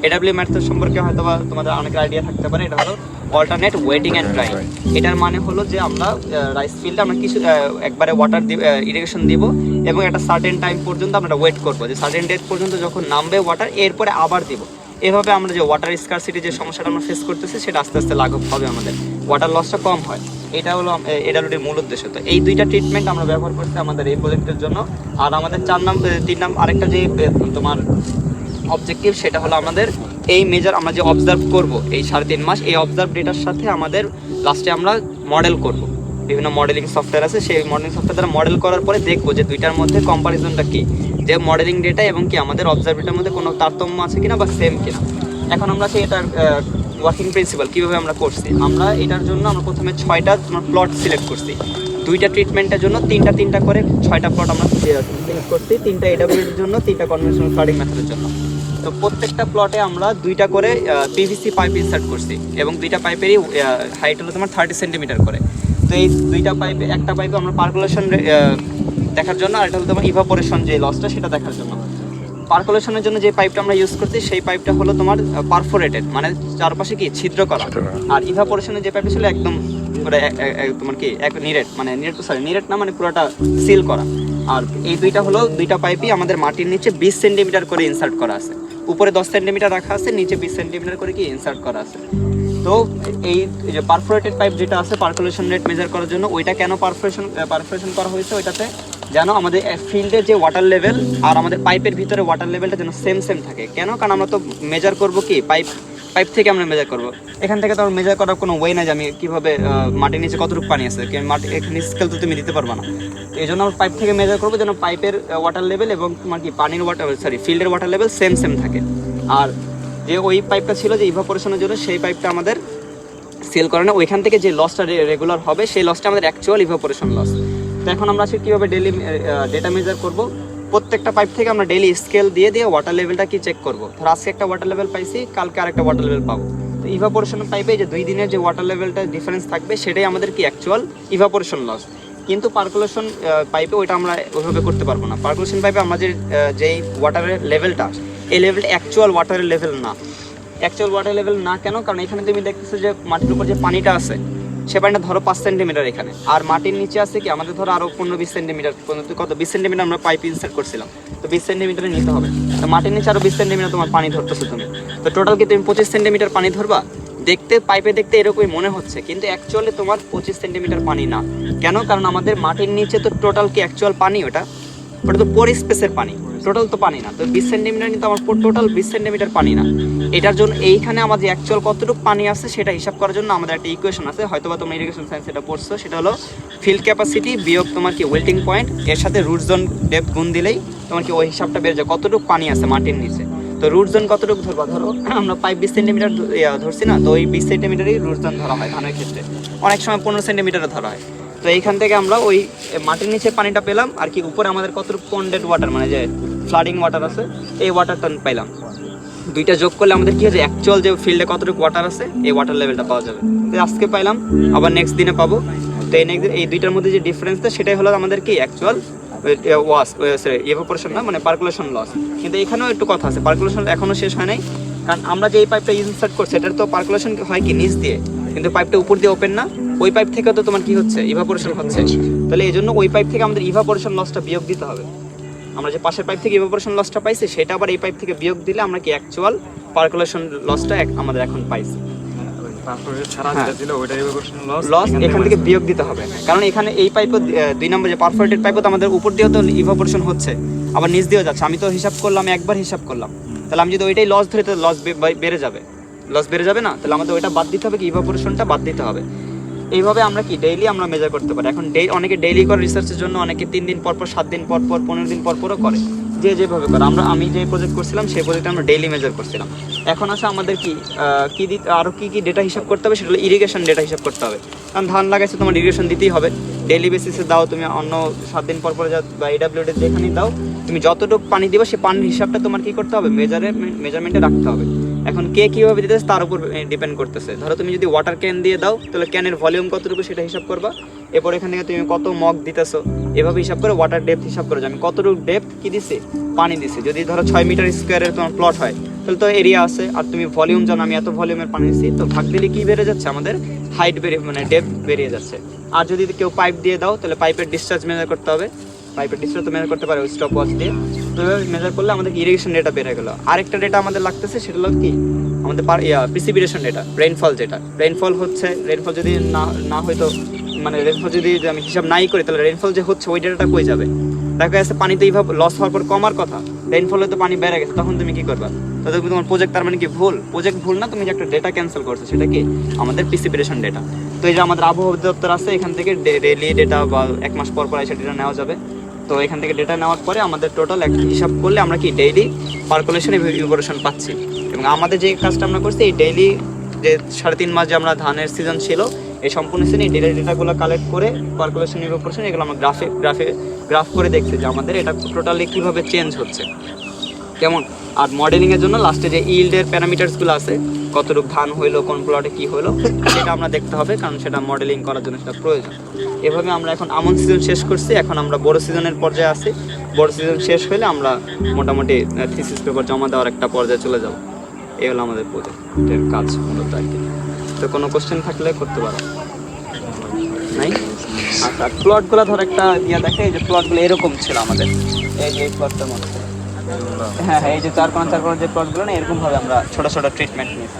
এডাব্লিউ মেথড সম্পর্কে হয়তো বা তোমাদের অনেক আইডিয়া থাকতে পারে। এটা হলো অল্টারনেট ওয়েটিং অ্যান্ড ড্রাইং। এটার মানে হলো যে আমরা রাইস ফিল্ডে আমরা কিছু একবারে ওয়াটার ইরিগেশন দিব এবং একটা সার্টেন টাইম পর্যন্ত আমরা ওয়েট করবো, যে সার্টেন ডেট পর্যন্ত যখন নামবে ওয়াটার, এরপরে আবার দিব। এভাবে আমরা যে ওয়াটার স্কারসিটি যে সমস্যাটা আমরা ফেস করতেছি, সেটা আস্তে আস্তে লাঘব হবে, আমাদের ওয়াটার লসটা কম হয়। এটা হলো এডাব্লিউডির মূল উদ্দেশ্য। তো এই 2টা ট্রিটমেন্ট আমরা ব্যবহার করছি আমাদের এই প্রজেক্টের জন্য। আর আমাদের 3 নাম্বার আরেকটা যে তোমার অবজেক্টিভ, সেটা হলো আমাদের এই মেজার আমরা যে অবজার্ভ করব এই 3.5 মাস, এই অবজার্ভ ডেটার সাথে আমাদের লাস্টে আমরা মডেল করব। বিভিন্ন মডেলিং সফটওয়্যার আছে, সেই মডেলিং সফটওয়্যার দ্বারা মডেল করার পরে দেখবো যে 2টার মধ্যে কম্পারিজনটা কি, যে মডেলিং ডেটা এবং কি আমাদের অবজার্ভ ডেটার মধ্যে কোনো তারতম্য আছে কিনা বা সেম কিনা। এখন আমরা সেই এটার ওয়ার্কিং প্রিন্সিপাল কীভাবে আমরা করছি, আমরা এটার জন্য আমরা প্রথমে 6টা প্লট সিলেক্ট করছি। 2টা ট্রিটমেন্টের জন্য 3টা করে 6টা প্লট আমরা সিলেক্ট করছি। 3টা এডাব্লিউডির জন্য, 3টা কনভেনশনাল ফ্লাডিং মেথডের জন্য। তো প্রত্যেকটা প্লটে আমরা 2টা করে পিভিসি পাইপ ইনসার্ট করছি এবং 2টা পাইপেরই হাইট হলো তোমার 30 সেন্টিমিটার করে। তো এই 2টা পাইপে, একটা পাইপে আমরা পার্কুলেশন দেখার জন্য, আর এটা হলো তোমার ইভাপোরেশন যে লসটা সেটা দেখার জন্য। পার্কুলেশনের জন্য যে পাইপটা আমরা ইউজ করছি, সেই পাইপটা হলো তোমার পারফোরেটেড, মানে চারপাশে কি ছিদ্র করা। আর ইভাপোরেশনের যে পাইপটা ছিল একদম তোমার কি নিরেট, মানে নিরেট না, মানে পুরোটা সিল করা। আর এই 2টা হলো 2টা পাইপই আমাদের মাটির নিচে 20 সেন্টিমিটার করে ইনসার্ট করা আছে, উপরে 10 সেন্টিমিটার রাখা আছে, নিচে 20 সেন্টিমিটার করে কি ইনসার্ট করা আছে। তো এই যে পারফোরেটেড পাইপ যেটা আছে পার্কুলেশন রেট মেজার করার জন্য, ওইটা কেন পারফোরেশন করা হয়েছে, ওইটাতে যেন আমাদের ফিল্ডের যে ওয়াটার লেভেল আর আমাদের পাইপের ভিতরে ওয়াটার লেভেলটা যেন সেম থাকে। কেন? কারণ আমরা তো মেজার করবো কি পাইপ থেকে আমরা মেজার করবো। এখান থেকে তো মেজার করার কোনো ওয়ে না যে আমি কীভাবে মাটির নিচে কতটুকু পানি আছে, মাটির স্কেল তো তুমি দিতে পারবো না। এই জন্য আমরা পাইপ থেকে মেজার করবো যেন পাইপের ওয়াটার লেভেল এবং তোমার কি পানির ফিল্ডের ওয়াটার লেভেল সেম থাকে। আর যে ওই পাইপটা ছিল যে ইভাপোরেশনের জন্য, সেই পাইপটা আমাদের সেল করে না, ওইখান থেকে যে লসটা রেগুলার হবে সেই লসটা আমাদের অ্যাকচুয়াল ইভাপোরেশন লস। তো এখন আমরা আজকে কীভাবে ডেলি ডেটা মেজার করবো, প্রত্যেকটা পাইপ থেকে আমরা ডেলি স্কেল দিয়ে ওয়াটার লেভেলটা কি চেক করবো। ধর আজকে একটা ওয়াটার লেভেল পাইছি, কালকে আরেকটা ওয়াটার লেভেল পাবো। তো ইভাপোরেশন পাইপে যে 2 দিনের যে ওয়াটার লেভেলটা ডিফারেন্স থাকবে, সেটাই আমাদের কি অ্যাকচুয়াল ইভাপোরেশন লস। কিন্তু পার্কুলেশন পাইপে ওইটা আমরা ওইভাবে করতে পারবো না। পার্কুলেশন পাইপে আমরা যেই ওয়াটারের লেভেলটা, এই লেভেলটা অ্যাকচুয়াল ওয়াটারের লেভেল না। অ্যাকচুয়াল ওয়াটার লেভেল না কেন? কারণ এখানে তুমি দেখতেছো যে মাটির উপর যে পানিটা আছে, সে পানিটা ধরো 5 সেন্টিমিটার এখানে, আর মাটির নিচে আছে কি আমাদের ধরো আরো 15-20 সেন্টিমিটার, কত 20 সেন্টিমিটার আমরা পাইপ ইনসার্ট করছিলাম, তো 20 সেন্টিমিটারে নিতে হবে। তো মাটির নিচে আরো 20 সেন্টিমিটার তোমার পানি ধরতেছো তুমি, তো টোটাল কি তুমি 25 সেন্টিমিটার পানি ধরবা? দেখতে পাইপে দেখতে এরকমই মনে হচ্ছে, কিন্তু অ্যাকচুয়ালি তোমার 25 সেন্টিমিটার পানি না। কেন? কারণ আমাদের মাটির নিচে তো টোটাল কি অ্যাকচুয়াল পানি, ওটা তো পোর স্পেসের পানি, টোটাল তো পানি না। তো 20 সেন্টিমিটার কিন্তু আমার টোটাল 20 সেন্টিমিটার পানি না। এটার জন্য এইখানে আমাদের অ্যাকচুয়াল কতটুকু পানি আছে সেটা হিসাব করার জন্য আমাদের একটা ইকুয়েশন আছে, হয়তো বা তোমরা ইরিগেশন সায়েন্স এটা পড়ছো, সেটা হলো ফিল্ড ক্যাপাসিটি বিয়োগ তোমার কি ওয়েল্টিং পয়েন্ট, এর সাথে রুট জোন ডেপথ গুণ দিলেই তোমার কি ওই হিসাবটা বেড়ে যায় কতটুকু পানি আছে মাটির নিচে। তো রুট জোন কতটুকু ধরবা? ধরো আমরা 20 সেন্টিমিটার ধরছি না, তো ওই 20 সেন্টিমিটারই রুট জোন ধরা হয় ধানের ক্ষেত্রে, অনেক সময় 15 সেন্টিমিটারও ধরা হয়। তো এইখান থেকে আমরা ওই মাটির নিচে পানিটা পেলাম, আর কি উপরে আমাদের কতটুকু পন্ডেড ওয়াটার মানে যে ফ্লাডিং ওয়াটার আছে এই ওয়াটারটা পাইলাম। দুইটা যোগ করলে আমাদের কি হচ্ছে অ্যাকচুয়াল যে ফিল্ডে কতটুকু ওয়াটার আছে এই ওয়াটার লেভেলটা পাওয়া যাবে। তো আজকে পাইলাম, আবার নেক্সট দিনে পাবো। তো এই নেক্সট এই দুইটার মধ্যে যে ডিফারেন্সটা সেটাই হলো আমাদের কি অ্যাকচুয়াল ইভাপোরেশন না, মানে পার্কুলেশন লস। কিন্তু এখানেও একটু কথা আছে, পার্কুলেশন এখনো শেষ হয় নাই, কারণ আমরা যে এই পাইপটা ইনসার্ট করছি এটার তো পার্কুলেশন হয় কি নিচ দিয়ে, কিন্তু পাইপটা উপর দিয়ে ওপেন না, ওই পাইপ থেকে তো তোমার কি হচ্ছে ইভাপোরেশন হচ্ছে। তাহলে এই জন্য ওই পাইপ থেকে আমাদের ইভাপোরেশন লসটা বিয়োগ দিতে হবে। আমরা যে পাশের পাইপ থেকে ইভাপোরেশন লসটা পাইছি সেটা আবার এই পাইপ থেকে বিয়োগ দিলে আমরা কি অ্যাকচুয়াল পার্কুলেশন লসটা আমাদের এখন পাইছি। লস এখান থেকে বিয়োগ দিতে হবে, কারণ এখানে এই পাইপও 2 নম্বর যে পারফোরেটেড পাইপও তো আমাদের উপর দিয়েও তো ইভাপোরেশন হচ্ছে, আবার নিচ দিয়েও যাচ্ছে। আমি তো হিসাব করলাম, একবার হিসাব করলাম, তাহলে আমি যদি ওইটাই লস ধরি তো লস বেড়ে যাবে, লস বেড়ে যাবে না? তাহলে আমাদের ওইটা বাদ দিতে হবে, কি ইভাপোরেশনটা বাদ দিতে হবে। এইভাবে আমরা কি ডেইলি আমরা মেজার করতে পারি। এখন অনেকে ডেইলি করে রিসার্চের জন্য, অনেকে 3 দিন পর পর, 7 দিন পর পর, 15 দিন পর পরও করে, যে যেভাবে করে। আমি যে প্রজেক্ট করছিলাম সেই প্রজেক্টে আমরা ডেইলি মেজার করছিলাম। এখন আসে আমাদের কি দিতে আরও কি ডেটা হিসাব করতে হবে, সেটা হলো ইরিগেশন ডেটা হিসাব করতে হবে। কারণ ধান লাগাইছে তোমার ইরিগেশন দিতেই হবে, ডেইলি বেসিসে দাও তুমি, অন্য 7 দিন পর পর বা AWD যেখানেই দাও, তুমি যতটুকু পানি দিবে সেই পানির হিসাবটা তোমার কি করতে হবে, মেজারমেন্টে রাখতে হবে। এখন কে কীভাবে দিতেছে তার উপর ডিপেন্ড করতেছে। ধরো তুমি যদি ওয়াটার ক্যান দিয়ে দাও তাহলে ক্যানের ভলিউম কতটুকু সেটা হিসাব করবা, এরপর এখান থেকে তুমি কত মগ দিতেছো এভাবে হিসাব করে ওয়াটার ডেপথ হিসাব করো যে আমি কতটুকু ডেপথ কি দিছি পানি দিছি। যদি ধরো 6 মিটার স্কোয়ারের তোমার প্লট হয় তাহলে তো এরিয়া আছে, আর তুমি ভলিউম জানো আমি এত ভলিউমের পানি দিচ্ছি, তো ভাগ দিলে কি বেড়ে যাচ্ছে আমাদের হাইট মানে ডেপথ বেরিয়ে যাচ্ছে। আর যদি কেউ পাইপ দিয়ে দাও তাহলে পাইপের ডিসচার্জ মেজার করতে হবে, পাইপের ডিসচার্জ তো মেজার করতে পারে ওই স্টপ ওয়াচ দিয়ে, তো মেজার করলে আমাদের ইরিগেশন ডেটা বেড়ে গেলো। আরেকটা ডেটা আমাদের লাগতেছে সেটা হলো কি আমাদের প্রিসিপিটেশন ডেটা, রেইনফল যেটা রেইনফল হচ্ছে, রেইনফল যদি না হয়তো মানে রেইনফল যদি আমি হিসাব নাই করি তাহলে রেইনফল যে হচ্ছে ওই ডেটাটা কই যাবে। দেখা যাচ্ছে পানি তো এইভাবে লস হওয়ার পর কমার কথা, রেইনফলে তো পানি বেড়ে গেছে, তখন তুমি কি করবা? তাহলে তোমার প্রজেক্ট তার মানে কি ভুল, প্রজেক্ট ভুল না, তুমি যে একটা ডেটা ক্যান্সেল করছো সেটা কি আমাদের প্রিসিপিটেশন ডেটা। তো এই যে আমাদের আবহাওয়া অধিদপ্তর আছে, এখান থেকে ডেইলি ডেটা বা 1 মাস পর পর এসে ডেটা নেওয়া যাবে। তো এখান থেকে ডেটা নেওয়ার পরে আমাদের টোটাল একটা হিসাব করলে আমরা কি ডেইলি পার্কুলেশন ইভাপোরেশন পাচ্ছি। এবং আমাদের যে কাজটা আমরা করছি এই ডেইলি যে 3.5 মাস যে আমরা ধানের সিজন ছিল এই সম্পূর্ণ সিজনে ডেটা ডেটাগুলো কালেক্ট করে পার্কুলেশন ইভাপোরেশন এগুলো আমরা গ্রাফ করে দেখছি যে আমাদের এটা টোটালি কীভাবে চেঞ্জ হচ্ছে কেমন। আর মডেলিংয়ের জন্য লাস্টে যে ইল্ডের প্যারামিটার্সগুলো আছে, কতটুকু ধান হইলো, কোন প্লটে কী হলো, সেটা আমরা দেখতে হবে, কারণ সেটা মডেলিং করার জন্য সেটা প্রয়োজন। এভাবে আমরা এখন আমন সিজন শেষ করছি, এখন আমরা বড় সিজনের পর্যায়ে আছি। বড় সিজন শেষ হলে আমরা মোটামুটি থিসিস পেপার জমা দেওয়ার একটা পর্যায়ে চলে যাব। এই হলো আমাদের প্রজেক্টের কাজ মূলত আর কি। তো কোনো কোশ্চেন থাকলে করতে পারো, নাই? আচ্ছা, প্লটগুলো ধর একটা দেখে, এই যে প্লটগুলো এরকম ছিল আমাদের, এই যে প্লটটার মধ্যে, হ্যাঁ এই যে 4 কোণ যে প্লটগুলো না এরকমভাবে আমরা ছোট ছোট ট্রিটমেন্ট নিয়েছি।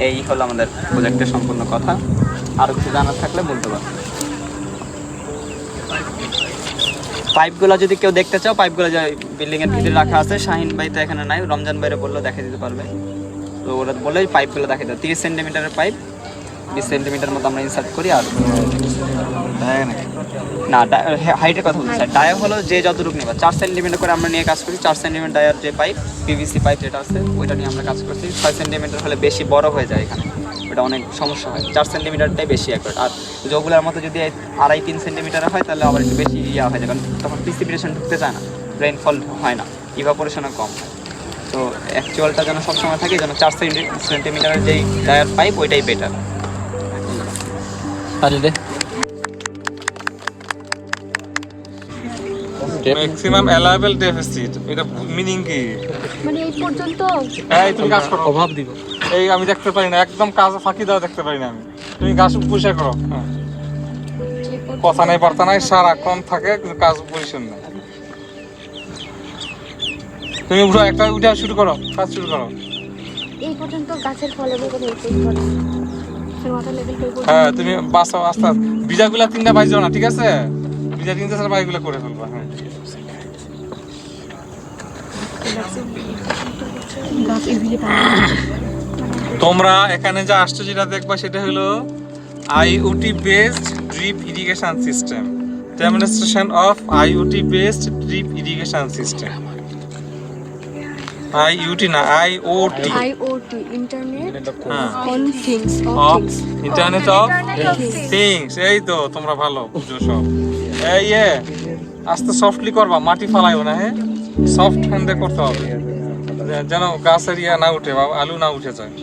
এই হলো আমাদের প্রজেক্টের সম্পূর্ণ কথা। আরও কিছু জানার থাকলে বলতে পারো। পাইপগুলো যদি কেউ দেখতে চাও, পাইপগুলো যে বিল্ডিংয়ের ভিতরে রাখা আছে, শাহিন ভাই তো এখানে নাই, রমজান ভাইরে বললেও দেখে দিতে পারবে। তো ওরা বলে পাইপগুলো দেখে দেয়, 30 সেন্টিমিটারের পাইপ 20 সেন্টিমিটার মতো আমরা ইনসার্ট করি। আর না হাইটের কথা বলছি, ডায়া হলো যে যতটুকু নেবা 4 সেন্টিমিটার করে আমরা নিয়ে কাজ করি। 4 সেন্টিমিটার ডায়ার যে পাইপ PVC পাইপ যেটা আছে ওইটা নিয়ে আমরা কাজ করছি। 6 সেন্টিমিটার হলে বেশি বড় হয়ে যায়, এখানে ওটা অনেক সমস্যা হয়। 4 সেন্টিমিটারটাই বেশি অ্যাকুরেট। আর যেগুলোর মতো যদি 2.5-3 সেন্টিমিটার হয় তাহলে আবার একটু বেশি হয়ে যায়, কারণ তখন প্রিসিপিটেশন ঢুকতে চায় না, রেইনফল হয় না, ইভাপোরেশনও কম হয়। তো অ্যাকচুয়ালটা যেন সবসময় থাকে, যেন 4 সেন্টিমিটারের যেই ডায়ার পাইপ ওইটাই বেটার। ম্যাক্সিমাম অ্যালাউয়েবল ডেফিসিট, এটা মিনিং কি? মানে এই পর্যন্ত এই তুমি কাজ করো, অভাব দিব। এই আমি দেখতে পারি না, একদম কাজ ফাঁকি দেওয়া দেখতে পারি না আমি। তুমি গাছ পরিষ্কার করো। হ্যাঁ। কথা নাই বার্তা নাই, সারাক্ষণ থাকে কিন্তু কাজ পরিষ্কার নাই। তুমি উঠো, একটা উঠে শুরু করো, কাজ শুরু করো। এই পর্যন্ত গাছের ফলের উপর নির্ভর করে ওয়াটার লেভেল পেয়ে হ্যাঁ, তুমি বাঁচাও আস্তে আস্তে। বীজাগুলা 3টা বাইজো না, ঠিক আছে? বীজা 3টা সারা বাইগুলা করে ফেলবা। হ্যাঁ, গাছ ইজিলি তোমরা এখানে যা আসছো যেটা দেখবা সেটা হলো IoT based drip irrigation system, demonstration of IoT based drip irrigation system. IoT না, আইওটি, IoT ইন্টারনেট হ্যাঁ, on things of internet of things. এই তো তোমরা ভালো বুঝো সব। এই আস্তে সফটলি করবা, মাটি ফালাইও না। হ্যাঁ, সফট হ্যান্ডে করতে হবে যেন গাছের ইয়া না উঠে বা আলু না উঠে যায়।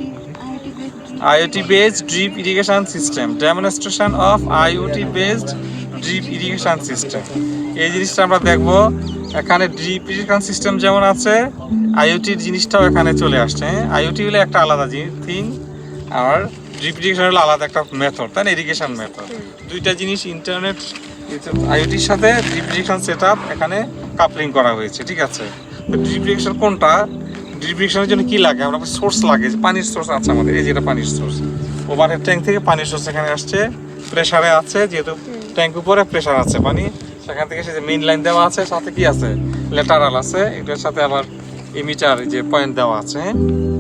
IoT based drip irrigation system, demonstration of IoT based drip irrigation system। এই জিনিসটা আমরা দেখব। এখানে ড্রিপ ইরিগেশন সিস্টেম যেমন আছে, IoT জিনিসটাও এখানে চলে আসছে। IoT হলো একটা আলাদা থিং, আর ড্রিপ ইরিগেশন হলো আলাদা একটা মেথড, তাই না? ইরিগেশন মেথড, দুইটা জিনিস ইন্টারনেট IoTর সাথে ড্রিপ ইরিগেশন সেটআপ এখানে কাপলিং করা হয়েছে, ঠিক আছে? তো ড্রিপ ইরিগেশন কোনটা? ড্রিপ ইরিগেশনের জন্য কি লাগে? আমরা সোর্স লাগে, পানির সোর্স আছে আমাদের। এই যে এটা পানির সোর্স, ওভারহেড ট্যাঙ্ক থেকে পানির সোর্স এখানে আসছে, প্রেসারে আছে, যেহেতু ট্যাঙ্ক উপরে প্রেসার আছে পানি, সেখান থেকে সে যে মেইন লাইন দেওয়া আছে, সাথে কি আছে? ল্যাটারাল আছে, এটার সাথে আবার এমিটার যে পয়েন্ট দেওয়া আছে।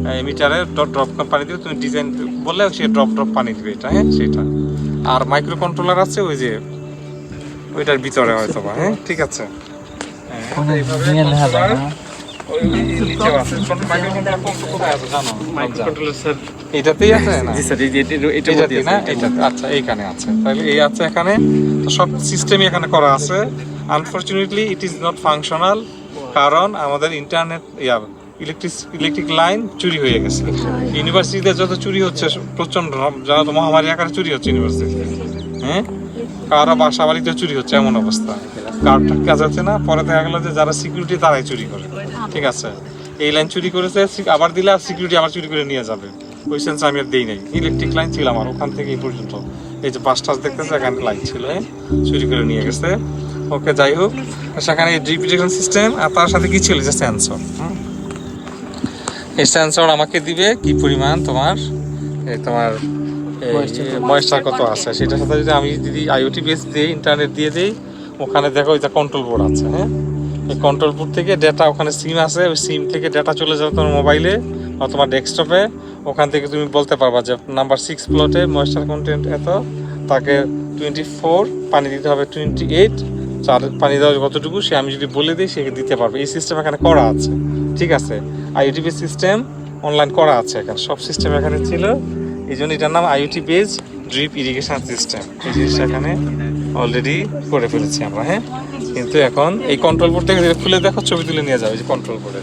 হ্যাঁ, এমিটারে ড্রপ পানি দিবে, তুমি ডিজাইন বললে সে ড্রপ পানি দিবে, এটা। হ্যাঁ, সেটা। আর মাইক্রো কন্ট্রোলার আছে ওই যে ওইটার ভিতরে হয়তো বা। হ্যাঁ, ঠিক আছে। হ্যাঁ, এইভাবে controller ওই নিচে আছে। মাইক্রো কন্ট্রোলার কোথায় আছে জানো? মাইক্রো কন্ট্রোলার স্যার এটাতেই আছে না? জি স্যার, এটাতেই না, এটাতে। আচ্ছা, এইখানে আছে, তাহলে এই আছে এখানে। তো সব সিস্টেমই এখানে করা আছে। Unfortunately it is not functional, কারণ আমাদের ইন্টারনেট ইলেকট্রিক লাইন চুরি হয়ে গেছে। ইউনিভার্সিটিতে যত চুরি হচ্ছে প্রচন্ড, জানো তো, মহামারী আকারে চুরি হচ্ছে ইউনিভার্সিটিতে। হ্যাঁ, কারো বাসা বাড়িতে চুরি হচ্ছে, এমন অবস্থা। কারটা কাজ হচ্ছে না, পরে দেখা গেলো যে যারা সিকিউরিটি তারাই চুরি করে, ঠিক আছে? এই লাইন চুরি করেছে, আবার দিলে আর সিকিউরিটি আবার চুরি করে নিয়ে যাবে। ওই সেন্স আমি আর দিই নাই। ইলেকট্রিক লাইন ছিল আমার ওখান থেকে এই পর্যন্ত, এই যে বাস টাস দেখতেছে এখানে লাইন ছিল, চুরি করে নিয়ে গেছে। ওকে, যাই হোক, সেখানে ড্রিপ ইরিগেশন সিস্টেম, আর তার সাথে কি ছিল? যে সেন্সর। এই সেন্সর আমাকে দিবে কি পরিমাণ তোমার ময়েশ্চার কত আছে, সেটার সাথে আমি যদি IoT বেস দিই, ইন্টারনেট দিয়ে দিই, ওখানে দেখো ওই যে কন্ট্রোল বোর্ড আছে। হ্যাঁ, এই কন্ট্রোল বোর্ড থেকে ডেটা, ওখানে সিম আছে, ওই সিম থেকে ডেটা চলে যাবে তোমার মোবাইলে বা তোমার ডেস্কটপে। ওখান থেকে তুমি বলতে পারবা যে নাম্বার 6 প্লটে ময়েশ্চার কন্টেন্ট এত, তাকে 24 পানি দিতে হবে 28, চার পানি দেওয়া কতটুকু সে আমি যদি বলে দিই, সে দিতে পারবে। এই সিস্টেম এখানে করা আছে, ঠিক আছে? IoT বেস সিস্টেম অনলাইন করা আছে এখানে, সব সিস্টেম এখানে ছিল। এই জন্য এটার নাম IoT base drip irrigation system. এই জিনিসটা এখানে অলরেডি করে ফেলেছি আমরা। হ্যাঁ, কিন্তু এখন এই কন্ট্রোল বোর্ড থেকে খুলে দেখো, ছবি তুলে নিয়ে যাবে যে কন্ট্রোল বোর্ডে।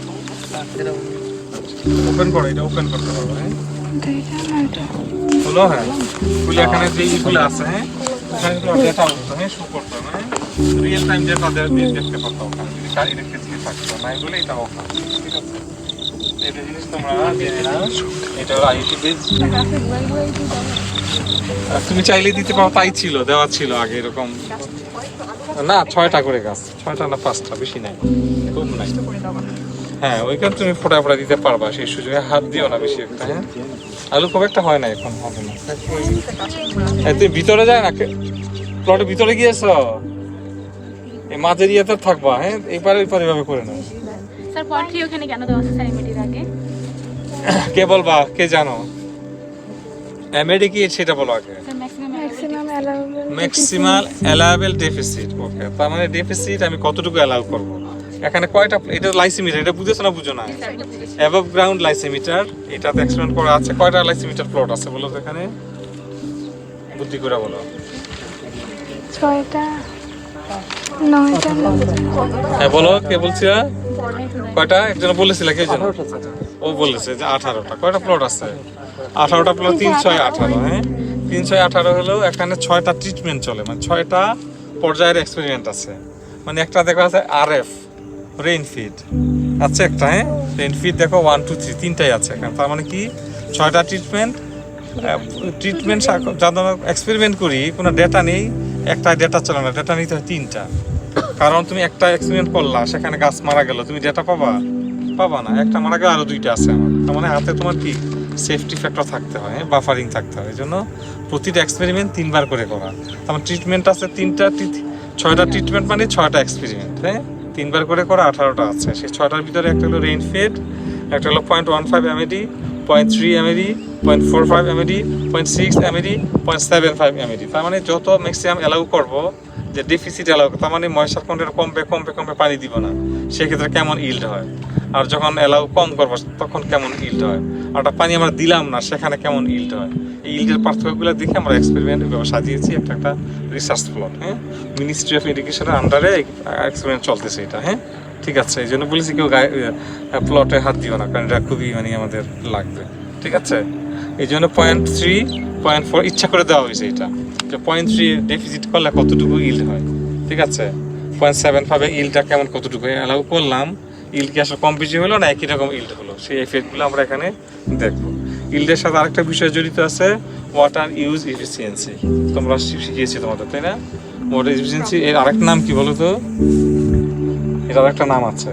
ওপেন করো, এটা ওপেন করতে পারবো। হ্যাঁ, হলো। হ্যাঁ, খুলে এখানে যে এইগুলো আছে, হ্যাঁ, ওখানে ডেটা উঠতো, হ্যাঁ, শো করতো, হ্যাঁ, রিয়েল টাইম ডেটা দেখতে পারতো ওখানে, যদি কার ইলেকট্রিসিটি থাকতো না, এগুলো এটা ওখানে, ঠিক আছে? এটা জিনিস তোমরা জেনে নাও, এটা হলো IoT বেস। তুমি চাইলে দিতে পারো, তাই ছিল, দেওয়া ছিল আগে এরকম না। 6টা করে গাছ, 6টা না 5টা, বেশি নাই, খুব নাই। হ্যাঁ, ওইখানে তুমি ফোটা ফোটা দিতে পারবা, সেই সুযোগে হাত দিও না বেশি একটা। হ্যাঁ, আলু খুব একটা হয় না, এখন হবে না। তুমি ভিতরে যায় না, প্লটের ভিতরে গিয়েছো, এই মাঝের ইয়েতে থাকবা। হ্যাঁ, এবারে এভাবে করে নাও। স্যার পয়েন্টটি ওখানে কেন দেওয়া আছে স্যার এমএডির আগে? কে বলবা, কে জানো? এমএডি কি সেটা বলো আগে। Maximum allowable deficit. ওকে, তার মানে ডেফিসিট আমি কতটুকু অ্যালাউ করব। এখানে কয়টা? এটা লাইসিমিটার, এটা বুঝেছো না? বুঝো না? অ্যাবভ গ্রাউন্ড লাইসিমিটার, এটাতে এক্সপেরিমেন্ট করা আছে। কয়টা লাইসিমিটার প্লট আছে বলো তো এখানে? বুদ্ধি করে বলো। 6টা 9টা। হ্যাঁ, বলো, কে বলছিল? কয়টা? একজন বলেছিল, কে জানো? ও বলেছে যে 18টা। কয়টা প্লট আছে? 18টা প্লট, 3 6 18। হ্যাঁ, 3 6 18 হলো। এখানে 6টা ট্রিটমেন্ট চলে, মানে 6টা পর্যায়ের এক্সপেরিমেন্ট আছে। মানে একটা দেখো আছে RF রেইনফিড আছে একটা। হ্যাঁ, রেইনফিড দেখো 1 2 3, 3টাই আছে এখানে। তার মানে কি 6টা ট্রিটমেন্ট ট্রিটমেন্ট যাদের এক্সপেরিমেন্ট করি কোনো ডেটা নেই, একটা ডেটা চলে না, ডেটা নিতে হয় 3টা। কারণ তুমি একটা এক্সপেরিমেন্ট করলা, সেখানে গাছ মারা গেল, তুমি ডেটা পাবা না। একটা মারা গেল, আরো 2টা আছে আমার। তার মানে হাতে তোমার কি সেফটি ফ্যাক্টর থাকতে হয়, বাফারিং থাকতে হয়। এই জন্য প্রতিটা এক্সপেরিমেন্ট 3বার করে করা। তার ট্রিটমেন্ট আছে 6টা ট্রিটমেন্ট মানে 6টা এক্সপেরিমেন্ট, হ্যাঁ 3বার করে করা 18টা আছে। সেই 6টার ভিতরে একটা হলো রেইনফেড, একটা হলো 0.15 mAd, 0.3 mAd, 0.45 mAd, 0.6 mAd, 0.75 mAd। তার মানে যত ম্যাক্সিমাম অ্যালাউ করবো, যে ডেফিসিট অ্যালাউ, তার মানে ময়েশ্চার কন্টেন্ট কমবে পানি দিব না, সেক্ষেত্রে কেমন ইল্ড হয়। আর যখন অ্যালাউ কম করবো তখন কেমন ইল্ড হয়। আর ওটা পানি আমরা দিলাম না, সেখানে কেমন ইল্ড হয়। এই ইল্ডের পার্থক্যগুলো দেখে আমরা এক্সপেরিমেন্ট সাজিয়েছি একটা রিসার্চ প্লট, হ্যাঁ। মিনিস্ট্রি অফ এডুকেশনের আন্ডারে এক্সপেরিমেন্ট চলতেছে এটা, হ্যাঁ ঠিক আছে। এই জন্য বলেছি কেউ প্লটে হাত দিও না, কারণ এটা খুবই মানে আমাদের লাগবে, ঠিক আছে। এই জন্য 0.3, 0.4 ইচ্ছা করে দেওয়া হয়েছে এটা, যে 0.3 ডেফিসিট করলে কতটুকু ইল্ড হয়, ঠিক আছে। 0.75 ইল্ডটা কেমন কতটুকু অ্যালাউ করলাম, ইল্ড কি আসলে কম বেশি হলো না একই রকম ইল্ড হলো, সেই এফেক্টগুলো আমরা এখানে দেখবো। ইল্ডের সাথে আরেকটা বিষয় জড়িত আছে, ওয়াটার ইউজ এফিসিয়েন্সি। তোমরা শিখিয়েছি তোমাদের, তাই না? ওয়াটার এফিসিয়েন্সি এর আরেকটা নাম কি বলো তো? এর আরেকটা নাম আছে,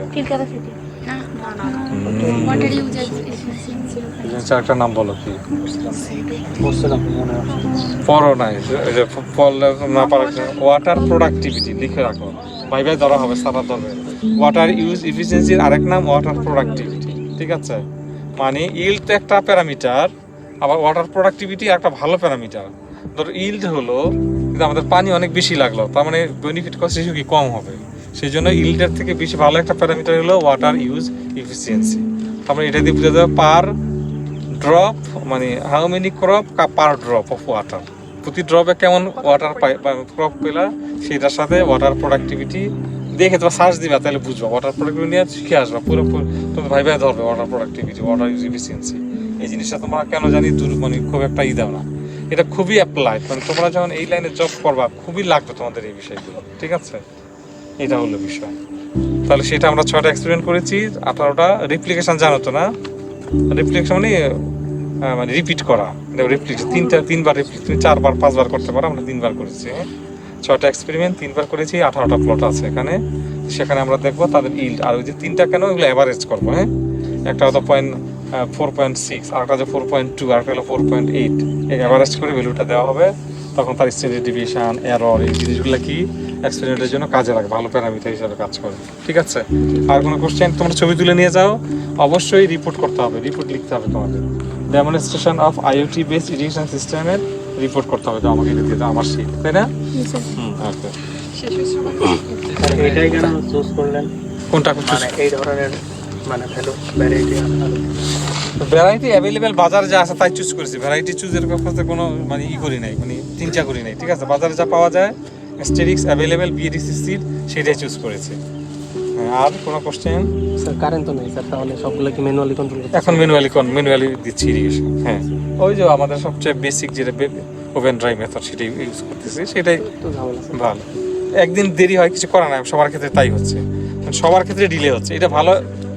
একটা নাম বলো কি? পড়ো নাই, না পারা। ওয়াটার প্রোডাক্টিভিটি লিখে রাখো, ভাই ধরা হবে, সারা ধরবে। ওয়াটার ইউজ এফিসিয়েন্সির আরেক নাম ওয়াটার প্রোডাক্টিভিটি, ঠিক আছে। মানে ইল্ড তো একটা প্যারামিটার, আবার ওয়াটার প্রোডাক্টিভিটি একটা ভালো প্যারামিটার। ধরো ইল্ড হলো কিন্তু আমাদের পানি অনেক বেশি লাগলো, তার মানে বেনিফিট কস্ট রেশিও কি কম হবে। সেই জন্য ইল্ডের থেকে বেশি ভালো একটা প্যারামিটার হলো ওয়াটার ইউজ এফিসিয়েন্সি। তারপরে এটা দিয়ে বোঝা যাবে পার ড্রপ, মানে how many crop per drop of water, প্রতি ড্রপে কেমন ওয়াটার পাই ক্রপ পেলা, সেটার সাথে ওয়াটার প্রোডাক্টিভিটি দেখে তোমার সার্চ দিবা, তাহলে বুঝবা। ওয়াটার প্রোডাক্টিভিটি নিয়ে শিখে আসবা, পুরো তোমার ভাই ধরবে water productivity, water use efficiency. এই জিনিসটা তোমরা কেন জানি মানে খুব একটা দাও না, এটা খুবই অ্যাপ্লাইড। মানে তোমরা যখন এই লাইনে জব করবা খুবই লাগবে তোমাদের এই বিষয়গুলো, ঠিক আছে। এটা হলো বিষয়। তাহলে সেটা আমরা 6টা এক্সপেরিমেন্ট করেছি, 18টা রেপ্লিকেশন জানো তো না? রেপ্লিকেশন মানে রিপিট করা, রেপ্লিকেশন 3বার রিপিট, তুমি 4বার 5বার করতে পারো, আমরা 3বার করেছি। 6টা এক্সপেরিমেন্ট 3বার করেছি, 18টা প্লট আছে এখানে। সেখানে আমরা দেখবো তাদের ইল্ড, আর ওই যে 3টা কেন ওগুলো অ্যাভারেজ করবো, হ্যাঁ। একটা হয়তো 4.6, আরেকটা হচ্ছে 4.2, আরেকটা হলো 4.8। এই অ্যাভারেজ করে ভ্যালুটা দেওয়া হবে, তখন তার স্ট্যান্ডার্ড ডিভিয়েশন, এরর, এই জিনিসগুলো কি এক্সপেরিমেন্টের জন্য কাজে লাগে, ভালো প্যারামিটার হিসাবে কাজ করে, ঠিক আছে। আর কোনো কোশ্চেন? তোমরা ছবি তুলে নিয়ে যাও, অবশ্যই রিপোর্ট করতে হবে, রিপোর্ট লিখতে হবে তোমাদের। Demonstration of IoT based irrigation সিস্টেমের রিপোর্ট করতে হবে, আমাকে এটা দিয়ে দাও, আমার শীট, তাই না? ওকে। এটাই কেন চুজ করলেন? কোনটা মানে এই ধরনের মানে ভ্যালু ভ্যারাইটি ভ্যারাইটি অ্যাভেলেবেল বাজারে যা আছে তাই চুজ করেছি। ভ্যারাইটি চুজের কাছে কোনো মানে করি নাই, মানে চিন্তা করি নাই, ঠিক আছে। বাজারে যা পাওয়া যায় স্টেরিক্স অ্যাভেলেবেল BADC সিড, সেটাই চুজ করেছি। আর কোনো কোশ্চেন? স্যার কারেন্ট তো নেই স্যার, তাহলে সবগুলো কি ম্যানুয়ালি কন্ট্রোল করতে? এখন ম্যানুয়ালি দিচ্ছি ইরিগেশন, হ্যাঁ। ওই যে আমাদের সবচেয়ে বেসিক যেটা ওভেন ড্রাই মেথড, সেটাই ইউজ করতেছি, সেটাই ভালো। একদিন দেরি হয়, কিছু করা নাই, সবার ক্ষেত্রে তাই হচ্ছে, সবার ক্ষেত্রে ডিলে হচ্ছে।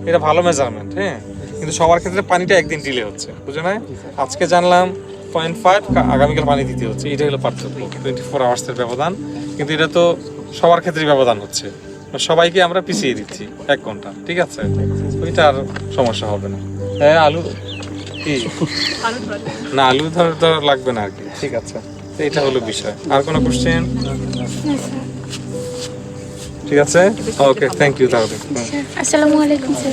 এটা ভালো মেজারমেন্ট, হ্যাঁ। কিন্তু সবার ক্ষেত্রে পানিটা একদিন ডিলে হচ্ছে, বুঝে না? আজকে জানলাম 0.5, আগামীকাল পানি দিতে হচ্ছে, এটা হলো পার্থক্য, 24 আওয়ার্সের ব্যবধান। কিন্তু এটা তো সবার ক্ষেত্রে ব্যবধান হচ্ছে, সবাইকে আমরা পিছিয়ে দিচ্ছি 1 ঘন্টা, ঠিক আছে। ওইটা আর সমস্যা হবে না। হ্যাঁ, আলু কি না, আলু ধর লাগবে না আর কি, ঠিক আছে। এটা হলো বিষয়। আর কোনো কোশ্চেন? ঠিক আছে, ওকে, থ্যাংক ইউ। তাহলে আসসালামু আলাইকুম স্যার।